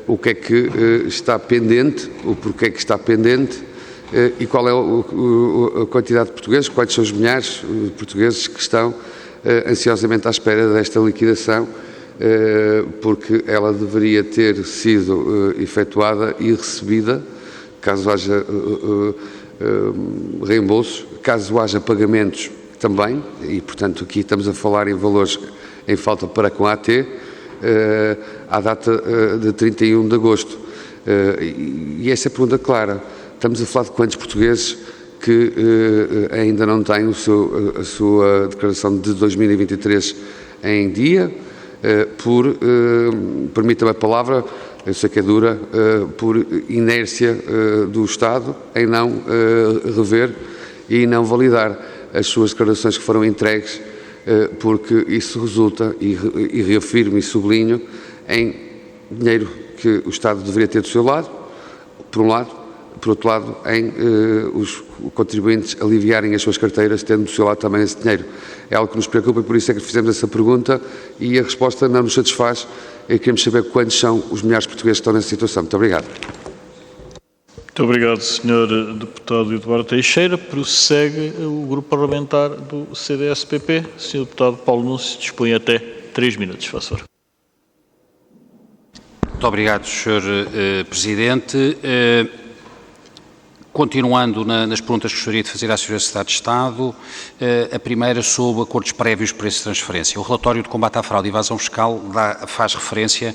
o que é que está pendente, o porquê que está pendente e qual é a quantidade de portugueses, quais são os milhares de portugueses que estão ansiosamente à espera desta liquidação, porque ela deveria ter sido efetuada e recebida, caso haja reembolsos, caso haja pagamentos também, e portanto aqui estamos a falar em valores em falta para com a AT, à data de 31 de agosto. E essa é a pergunta clara. Estamos a falar de quantos portugueses que ainda não têm a sua declaração de 2023 em dia, permita-me a palavra, eu sei que é dura, por inércia do Estado em não rever e não validar as suas declarações que foram entregues, porque isso resulta, e reafirmo e sublinho, em dinheiro que o Estado deveria ter do seu lado, por um lado, por outro lado, em os contribuintes aliviarem as suas carteiras, tendo do seu lado também esse dinheiro. É algo que nos preocupa e por isso é que fizemos essa pergunta e a resposta não nos satisfaz. Queremos saber quantos são os milhares de portugueses que estão nessa situação. Muito obrigado. Muito obrigado, Sr. Deputado Eduardo Teixeira. Prossegue o Grupo Parlamentar do CDS-PP. Sr. Deputado Paulo Núncio dispõe até 3 minutos. Faça favor. Muito obrigado, Sr. Presidente. Continuando nas perguntas que gostaria de fazer à Sra. Secretária de Estado, a primeira sobre acordos prévios de preço de transferência. O relatório de combate à fraude e evasão fiscal faz referência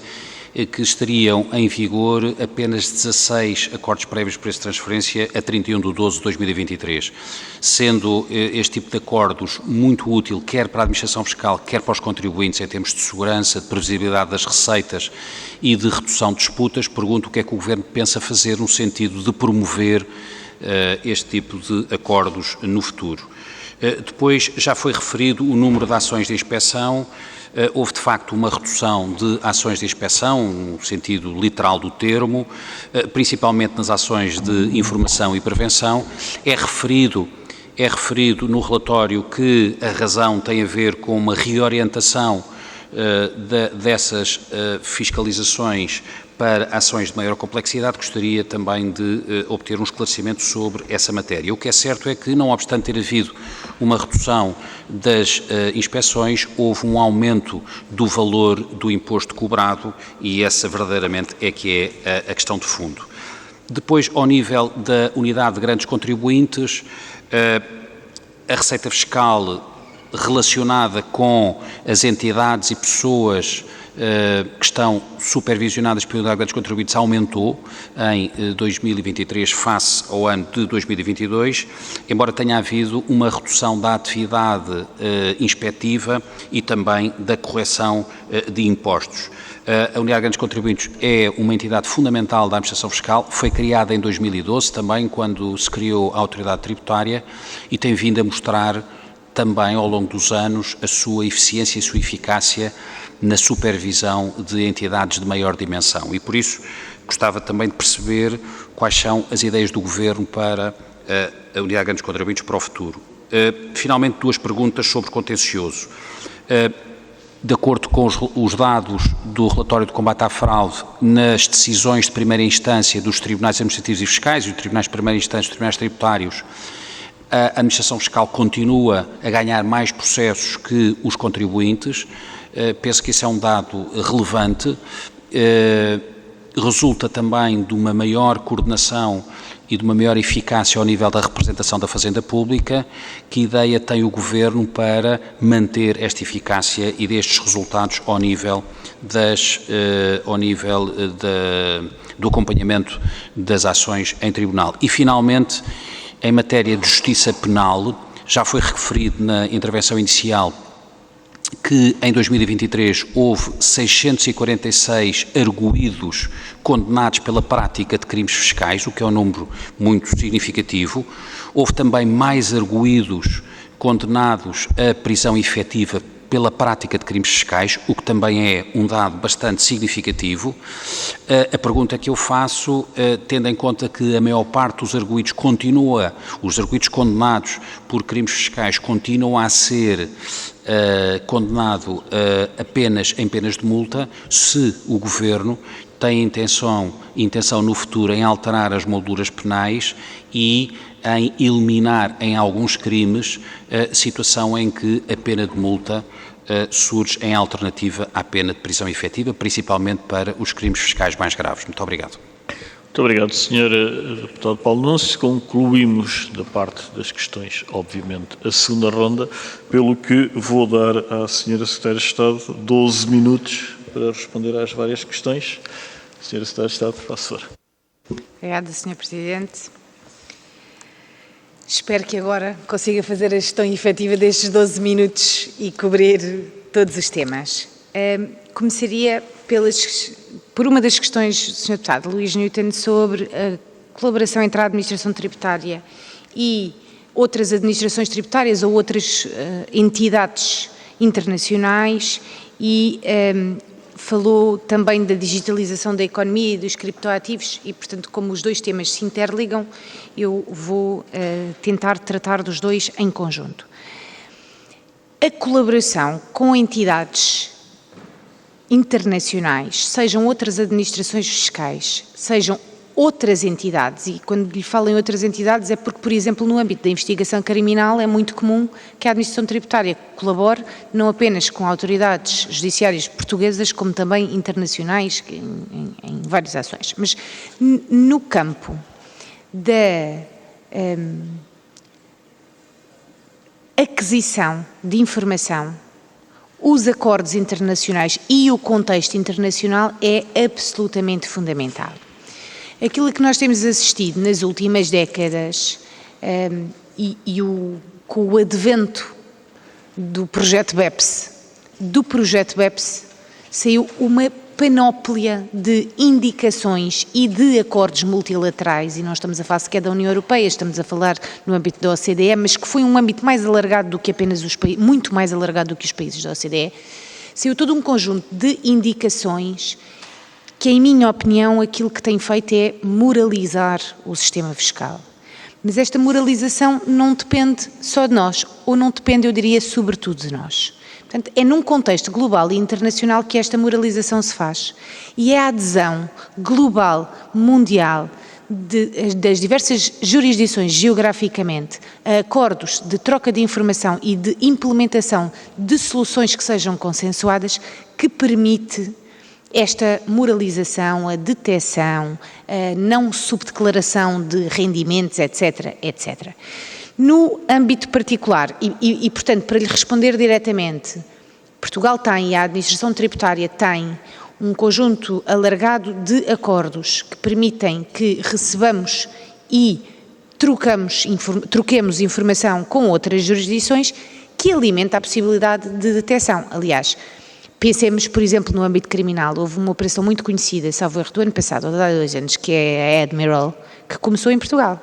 que estariam em vigor apenas 16 acordos prévios de preço de transferência a 31 de 12 de 2023, sendo este tipo de acordos muito útil quer para a administração fiscal, quer para os contribuintes em termos de segurança, de previsibilidade das receitas e de redução de disputas. Pergunto o que é que o Governo pensa fazer no sentido de promover este tipo de acordos no futuro. Depois, já foi referido o número de ações de inspeção. Houve, de facto, uma redução de ações de inspeção, no sentido literal do termo, principalmente nas ações de informação e prevenção. É referido no relatório que a razão tem a ver com uma reorientação dessas fiscalizações para ações de maior complexidade. Gostaria também de obter um esclarecimento sobre essa matéria. O que é certo é que, não obstante ter havido uma redução das inspeções, houve um aumento do valor do imposto cobrado e essa verdadeiramente é que é a questão de fundo. Depois, ao nível da unidade de grandes contribuintes, a receita fiscal relacionada com as entidades e pessoas que estão supervisionadas pela Unidade de Grandes Contribuintes aumentou em 2023 face ao ano de 2022, embora tenha havido uma redução da atividade inspectiva e também da correção de impostos. A Unidade de Grandes Contribuintes é uma entidade fundamental da administração fiscal, foi criada em 2012 também, quando se criou a autoridade tributária, e tem vindo a mostrar também ao longo dos anos a sua eficiência e a sua eficácia na supervisão de entidades de maior dimensão. E por isso gostava também de perceber quais são as ideias do Governo para a Unidade de Grandes Contribuintes para o futuro. Finalmente, duas perguntas sobre contencioso. De acordo com os dados do relatório de combate à fraude, nas decisões de primeira instância dos tribunais administrativos e fiscais e dos tribunais de primeira instância dos tribunais tributários, a administração fiscal continua a ganhar mais processos que os contribuintes. Penso que isso é um dado relevante. Resulta também de uma maior coordenação e de uma maior eficácia ao nível da representação da Fazenda Pública. Que ideia tem o Governo para manter esta eficácia e destes resultados ao nível do acompanhamento das ações em tribunal? E, finalmente, em matéria de justiça penal, já foi referido na intervenção inicial que em 2023 houve 646 arguidos condenados pela prática de crimes fiscais, o que é um número muito significativo. Houve também mais arguidos condenados a prisão efetiva pela prática de crimes fiscais, o que também é um dado bastante significativo. A pergunta que eu faço, tendo em conta que a maior parte dos arguidos os arguidos condenados por crimes fiscais continuam a ser condenado apenas em penas de multa, se o Governo tem intenção no futuro em alterar as molduras penais e em eliminar em alguns crimes a situação em que a pena de multa surge em alternativa à pena de prisão efetiva, principalmente para os crimes fiscais mais graves. Muito obrigado. Muito obrigado, Sr. Deputado Paulo Nunes. Concluímos da parte das questões, obviamente, a segunda ronda, pelo que vou dar à Sra. Secretária de Estado 12 minutos para responder às várias questões. Sra. Secretária de Estado, faça favor. Obrigada, Sr. Presidente. Espero que agora consiga fazer a gestão efetiva destes 12 minutos e cobrir todos os temas. Começaria por uma das questões do Sr. Deputado Luís Newton sobre a colaboração entre a administração tributária e outras administrações tributárias ou outras entidades internacionais e falou também da digitalização da economia e dos criptoativos e, portanto, como os dois temas se interligam, eu vou tentar tratar dos dois em conjunto. A colaboração com entidades internacionais, sejam outras administrações fiscais, sejam outras entidades, e quando lhe falo em outras entidades é porque, por exemplo, no âmbito da investigação criminal é muito comum que a administração tributária colabore não apenas com autoridades judiciárias portuguesas, como também internacionais, em várias ações. Mas no campo da aquisição de informação, os acordos internacionais e o contexto internacional é absolutamente fundamental. Aquilo que nós temos assistido nas últimas décadas com o advento do projeto BEPS, saiu uma panóplia de indicações e de acordos multilaterais, e nós estamos a falar sequer da União Europeia, estamos a falar no âmbito da OCDE, mas que foi um âmbito mais alargado do que apenas os países, muito mais alargado do que os países da OCDE, saiu todo um conjunto de indicações que, em minha opinião, aquilo que tem feito é moralizar o sistema fiscal. Mas esta moralização não depende só de nós, ou não depende, eu diria, sobretudo de nós. Portanto, é num contexto global e internacional que esta moralização se faz. E é a adesão global, mundial, das diversas jurisdições geograficamente a acordos de troca de informação e de implementação de soluções que sejam consensuadas que permite esta moralização, a detecção, a não subdeclaração de rendimentos, etc., etc. No âmbito particular, e portanto, para lhe responder diretamente, Portugal tem, e a administração tributária tem, um conjunto alargado de acordos que permitem que recebamos e troquemos informação com outras jurisdições, que alimenta a possibilidade de detecção. Aliás, pensemos, por exemplo, no âmbito criminal. Houve uma operação muito conhecida, salvo erro, do ano passado, ou há 2 anos, que é a Admiral, que começou em Portugal.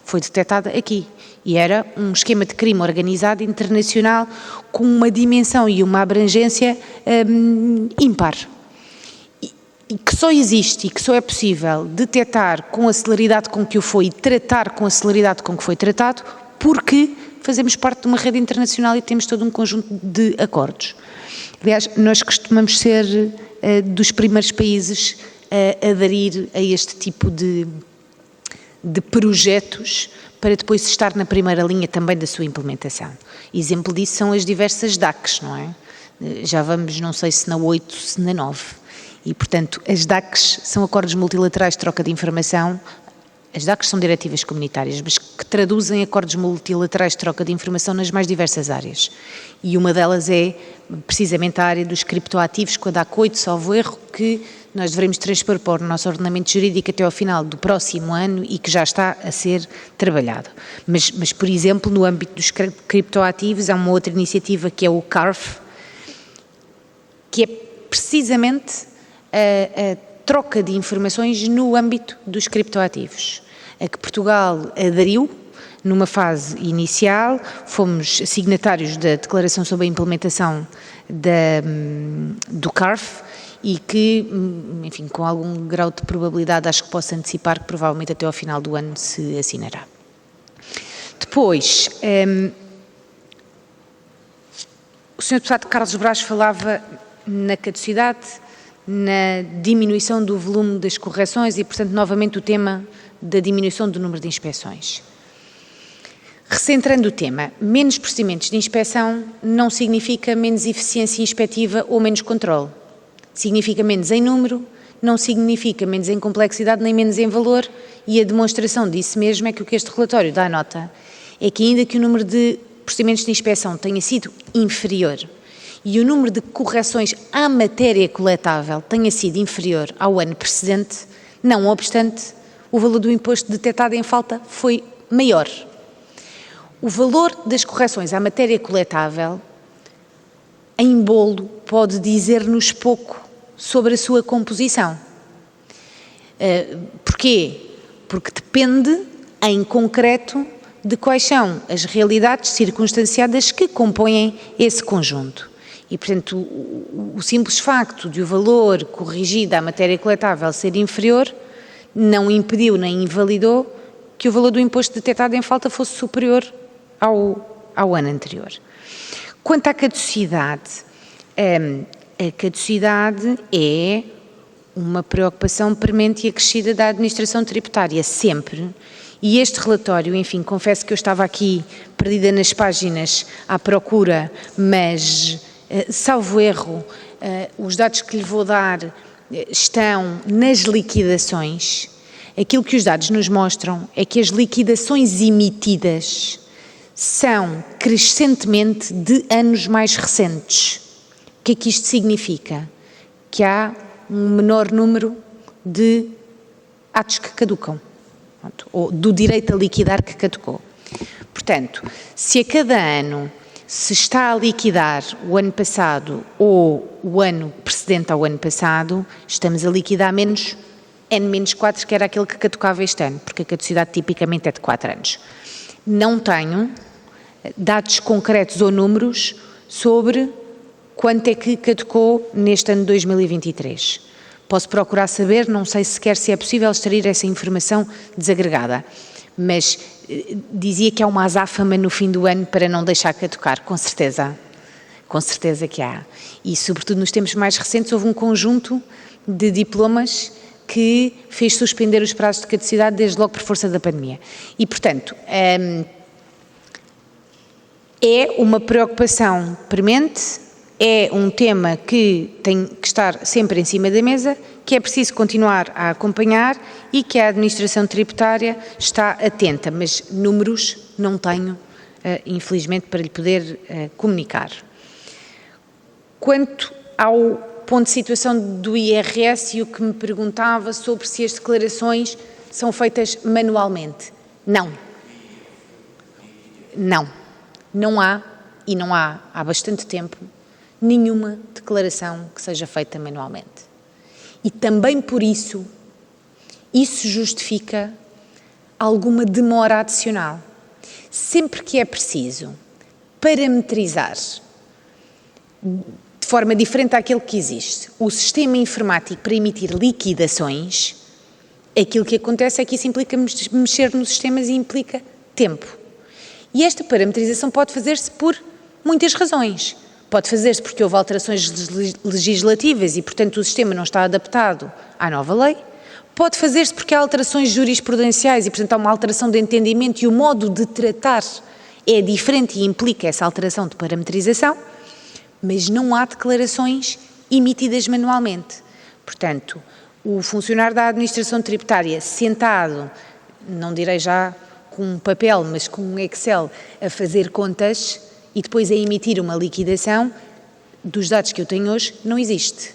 Foi detectada aqui. E era um esquema de crime organizado internacional com uma dimensão e uma abrangência ímpar. E que só existe e que só é possível detectar com a celeridade com que o foi e tratar com a celeridade com que foi tratado, porque fazemos parte de uma rede internacional e temos todo um conjunto de acordos. Aliás, nós costumamos ser dos primeiros países a aderir a este tipo de projetos para depois estar na primeira linha também da sua implementação. Exemplo disso são as diversas DACs, não é? Já vamos, não sei se na 8, se na 9. E, portanto, as DACs são acordos multilaterais de troca de informação. As DACs são diretivas comunitárias, mas que traduzem acordos multilaterais de troca de informação nas mais diversas áreas. E uma delas é, precisamente, a área dos criptoativos, com a DAC 8, salvo erro, que nós devemos transpor para o nosso ordenamento jurídico até ao final do próximo ano e que já está a ser trabalhado. Mas por exemplo, no âmbito dos criptoativos, há uma outra iniciativa que é o CARF, que é precisamente a troca de informações no âmbito dos criptoativos, a que Portugal aderiu numa fase inicial. Fomos signatários da declaração sobre a implementação do CARF e que, enfim, com algum grau de probabilidade, acho que posso antecipar que provavelmente até ao final do ano se assinará. Depois, o Sr. Deputado Carlos Braz falava na caducidade, na diminuição do volume das correções e, portanto, novamente o tema da diminuição do número de inspeções. Recentrando o tema, menos procedimentos de inspeção não significa menos eficiência inspectiva ou menos controle. Significa menos em número, não significa menos em complexidade nem menos em valor, e a demonstração disso mesmo é que o que este relatório dá nota é que, ainda que o número de procedimentos de inspeção tenha sido inferior e o número de correções à matéria coletável tenha sido inferior ao ano precedente, não obstante, o valor do imposto detectado em falta foi maior. O valor das correções à matéria coletável, em bolo, pode dizer-nos pouco sobre a sua composição. Porquê? Porque depende, em concreto, de quais são as realidades circunstanciadas que compõem esse conjunto. E, portanto, o simples facto de o valor corrigido à matéria coletável ser inferior não impediu nem invalidou que o valor do imposto detectado em falta fosse superior ao ano anterior. Quanto à caducidade, a caducidade é uma preocupação premente e acrescida da administração tributária, sempre. E este relatório, enfim, confesso que eu estava aqui perdida nas páginas à procura, mas, salvo erro, os dados que lhe vou dar estão nas liquidações. Aquilo que os dados nos mostram é que as liquidações emitidas são crescentemente de anos mais recentes. O que é que isto significa? Que há um menor número de atos que caducam, ou do direito a liquidar que caducou. Portanto, se a cada ano se está a liquidar o ano passado ou o ano precedente ao ano passado, estamos a liquidar menos N-4, que era aquele que caducava este ano, porque a caducidade tipicamente é de 4 anos. Não tenho dados concretos ou números sobre quanto é que caducou neste ano de 2023. Posso procurar saber, não sei sequer se é possível extrair essa informação desagregada, mas dizia que há uma azáfama no fim do ano para não deixar caducar, com certeza que há. E, sobretudo, nos tempos mais recentes, houve um conjunto de diplomas que fez suspender os prazos de caducidade desde logo por força da pandemia. E, portanto, é uma preocupação premente, é um tema que tem que estar sempre em cima da mesa, que é preciso continuar a acompanhar e que a administração tributária está atenta, mas números não tenho, infelizmente, para lhe poder comunicar. Quanto ao ponto de situação do IRS e o que me perguntava sobre se as declarações são feitas manualmente. Não. Não. Não há, e não há bastante tempo, nenhuma declaração que seja feita manualmente. E também por isso justifica alguma demora adicional. Sempre que é preciso parametrizar de forma diferente àquilo que existe o sistema informático para emitir liquidações, aquilo que acontece é que isso implica mexer nos sistemas e implica tempo. E esta parametrização pode fazer-se por muitas razões. Pode fazer-se porque houve alterações legislativas e, portanto, o sistema não está adaptado à nova lei. Pode fazer-se porque há alterações jurisprudenciais e, portanto, há uma alteração de entendimento e o modo de tratar é diferente e implica essa alteração de parametrização, mas não há declarações emitidas manualmente. Portanto, o funcionário da administração tributária sentado, não direi já com um papel, mas com um Excel, a fazer contas e depois a emitir uma liquidação, dos dados que eu tenho hoje, não existe.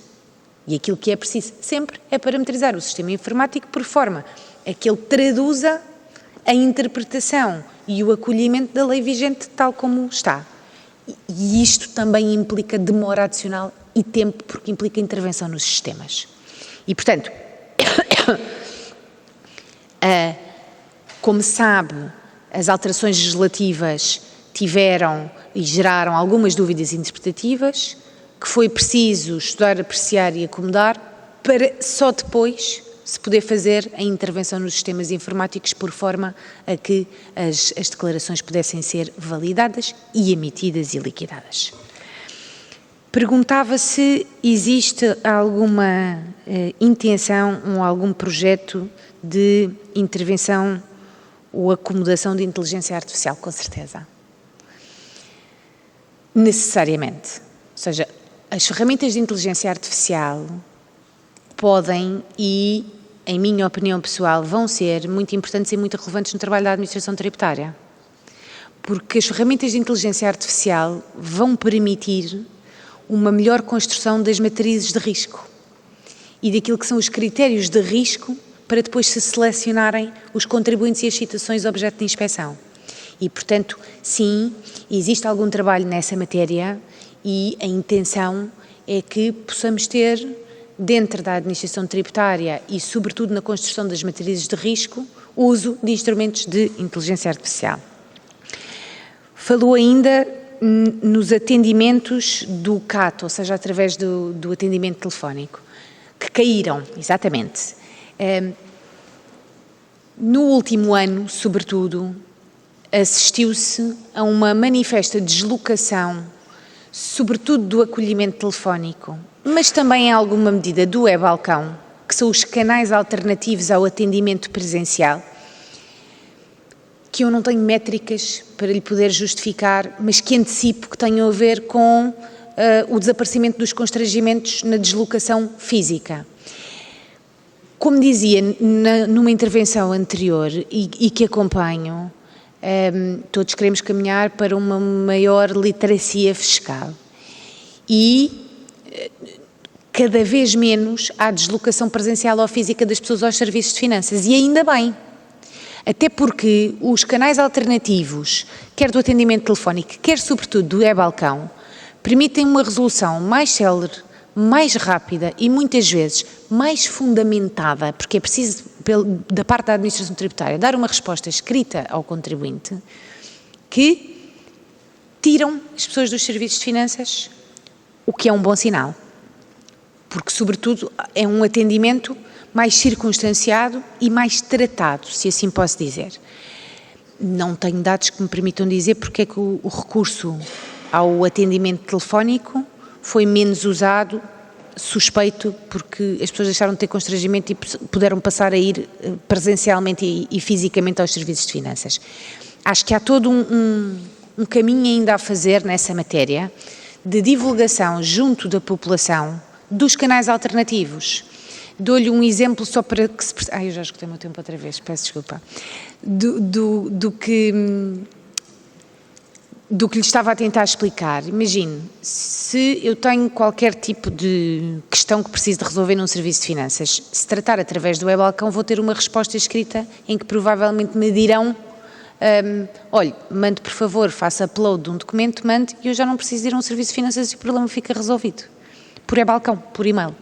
E aquilo que é preciso sempre é parametrizar o sistema informático por forma a que ele traduza a interpretação e o acolhimento da lei vigente tal como está. E isto também implica demora adicional e tempo, porque implica intervenção nos sistemas. E, portanto, como sabe, as alterações legislativas tiveram e geraram algumas dúvidas interpretativas, que foi preciso estudar, apreciar e acomodar, para só depois se poder fazer a intervenção nos sistemas informáticos por forma a que as declarações pudessem ser validadas e emitidas e liquidadas. Perguntava se existe alguma intenção ou algum projeto de intervenção ou acomodação de inteligência artificial, com certeza. Necessariamente. Ou seja, as ferramentas de inteligência artificial podem e, em minha opinião pessoal, vão ser muito importantes e muito relevantes no trabalho da administração tributária. Porque as ferramentas de inteligência artificial vão permitir uma melhor construção das matrizes de risco e daquilo que são os critérios de risco para depois se selecionarem os contribuintes e as citações objeto de inspeção. E, portanto, sim, existe algum trabalho nessa matéria e a intenção é que possamos ter, dentro da administração tributária e, sobretudo, na construção das matrizes de risco, o uso de instrumentos de inteligência artificial. Falou ainda nos atendimentos do CAT, ou seja, através do atendimento telefónico, que caíram, exatamente. No último ano, sobretudo, assistiu-se a uma manifesta deslocação, sobretudo do acolhimento telefónico, mas também em alguma medida do e-balcão, que são os canais alternativos ao atendimento presencial, que eu não tenho métricas para lhe poder justificar, mas que antecipo que tenham a ver com o desaparecimento dos constrangimentos na deslocação física. Como dizia numa intervenção anterior e que acompanho, todos queremos caminhar para uma maior literacia fiscal e cada vez menos há deslocação presencial ou física das pessoas aos serviços de finanças, e ainda bem. Até porque os canais alternativos, quer do atendimento telefónico, quer sobretudo do e-balcão, permitem uma resolução mais célere, mais rápida e muitas vezes mais fundamentada, porque é preciso, da parte da administração tributária, dar uma resposta escrita ao contribuinte, que tiram as pessoas dos serviços de finanças, o que é um bom sinal. Porque, sobretudo, é um atendimento mais circunstanciado e mais tratado, se assim posso dizer. Não tenho dados que me permitam dizer porque é que o recurso ao atendimento telefónico foi menos usado, suspeito, porque as pessoas deixaram de ter constrangimento e puderam passar a ir presencialmente e fisicamente aos serviços de finanças. Acho que há todo um caminho ainda a fazer nessa matéria de divulgação junto da população dos canais alternativos. Dou-lhe um exemplo só para que se perceba. Eu já escutei o meu tempo outra vez, peço desculpa. do que lhe estava a tentar explicar. Imagine, se eu tenho qualquer tipo de questão que preciso de resolver num serviço de finanças, se tratar através do e-balcão, vou ter uma resposta escrita em que provavelmente me dirão olhe, mande por favor, faça upload de um documento, mande, e eu já não preciso ir a um serviço de finanças e o problema fica resolvido. Por e-balcão, por e-mail.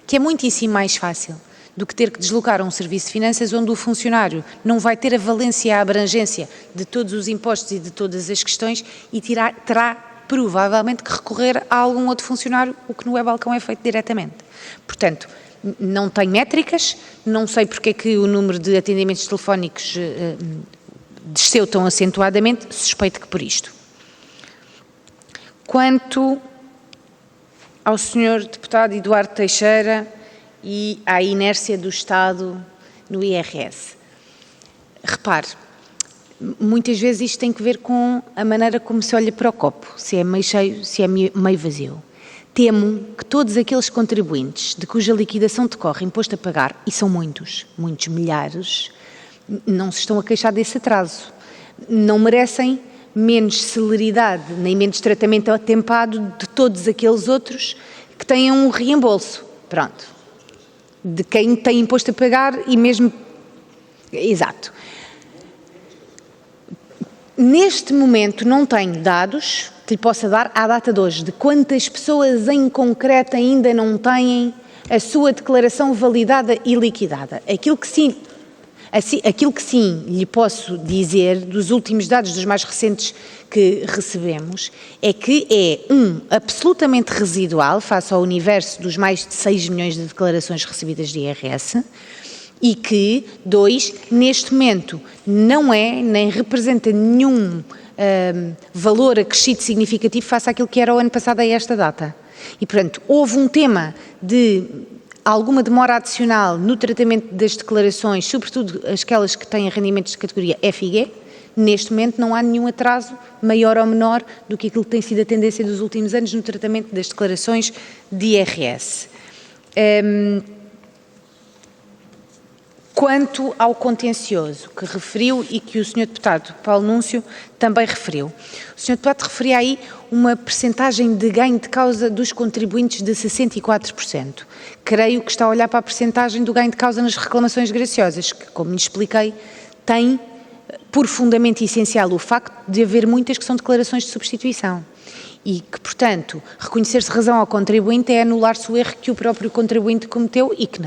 Que é muitíssimo mais fácil do que ter que deslocar a um serviço de finanças onde o funcionário não vai ter a valência e a abrangência de todos os impostos e de todas as questões e terá provavelmente que recorrer a algum outro funcionário, o que no e-balcão é feito diretamente. Portanto, não tenho métricas, não sei porque é que o número de atendimentos telefónicos desceu tão acentuadamente, suspeito que por isto. Quanto ao Sr. Deputado Eduardo Teixeira e à inércia do Estado no IRS. Repare, muitas vezes isto tem que ver com a maneira como se olha para o copo, se é meio cheio, se é meio vazio. Temo que todos aqueles contribuintes de cuja liquidação decorre imposto a pagar, e são muitos, muitos milhares, não se estão a queixar desse atraso. Não merecem menos celeridade, nem menos tratamento atempado de todos aqueles outros que tenham um reembolso. Pronto. De quem tem imposto a pagar e mesmo... Exato. Neste momento não tenho dados que lhe possa dar à data de hoje, de quantas pessoas em concreto ainda não têm a sua declaração validada e liquidada. Aquilo que sim lhe posso dizer, dos últimos dados, dos mais recentes que recebemos, é que é, absolutamente residual, face ao universo dos mais de 6 milhões de declarações recebidas de IRS, e que, 2, neste momento não é, nem representa nenhum valor acrescido significativo face àquilo que era o ano passado a esta data. E, portanto, houve um tema de alguma demora adicional no tratamento das declarações, sobretudo aquelas que têm rendimentos de categoria F e G. Neste momento não há nenhum atraso maior ou menor do que aquilo que tem sido a tendência dos últimos anos no tratamento das declarações de IRS. Quanto ao contencioso que referiu e que o Sr. Deputado Paulo Núncio também referiu, o Sr. Deputado referia aí uma percentagem de ganho de causa dos contribuintes de 64%. Creio que está a olhar para a percentagem do ganho de causa nas reclamações graciosas, que, como lhe expliquei, tem por fundamento essencial o facto de haver muitas que são declarações de substituição. E que, portanto, reconhecer-se razão ao contribuinte é anular-se o erro que o próprio contribuinte cometeu e que,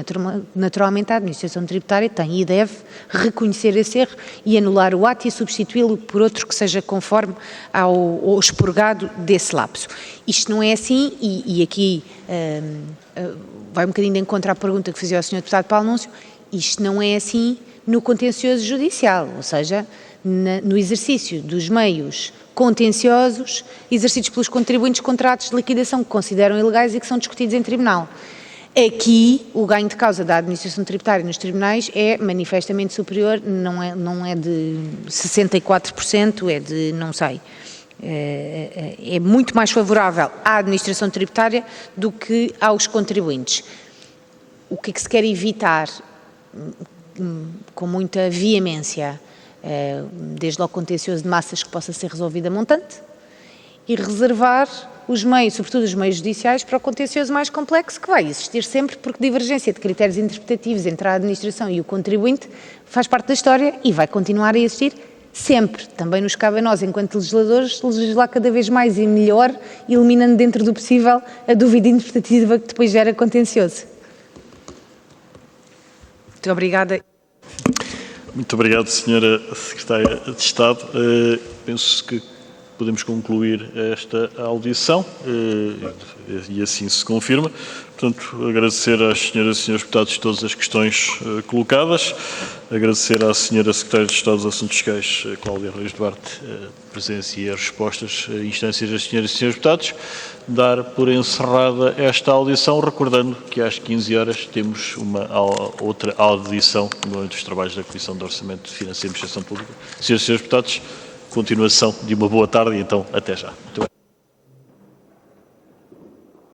naturalmente, a administração tributária tem e deve reconhecer esse erro e anular o ato e substituí-lo por outro que seja conforme ao expurgado desse lapso. Isto não é assim e aqui vai um bocadinho de encontro à pergunta que fazia ao Sr. Deputado Paulo Núncio, isto não é assim no contencioso judicial, ou seja, no exercício dos meios contenciosos exercidos pelos contribuintes contratos de liquidação que consideram ilegais e que são discutidos em tribunal. Aqui, o ganho de causa da administração tributária nos tribunais é manifestamente superior, não é de 64%, é de, não sei, é muito mais favorável à administração tributária do que aos contribuintes. O que é que se quer evitar com muita veemência? Desde logo contencioso de massas que possa ser resolvido a montante e reservar os meios, sobretudo os meios judiciais, para o contencioso mais complexo que vai existir sempre, porque divergência de critérios interpretativos entre a administração e o contribuinte faz parte da história e vai continuar a existir sempre. Também nos cabe a nós, enquanto legisladores, legislar cada vez mais e melhor, eliminando dentro do possível a dúvida interpretativa que depois gera contencioso. Muito obrigada. Muito obrigado, Sra. Secretária de Estado. Penso que podemos concluir esta audição e assim se confirma. Portanto, agradecer às senhoras e senhores deputados todas as questões colocadas, agradecer à Sra. Secretária de Estado dos Assuntos Fiscais, Cláudia Reis Duarte, a presença e as respostas, instâncias das senhoras e senhores deputados, dar por encerrada esta audição, recordando que às 15 horas temos uma outra audição no âmbito dos trabalhos da Comissão de Orçamento, Finanças e Administração Pública. Senhoras e senhores deputados, continuação de uma boa tarde e então até já. Muito bem.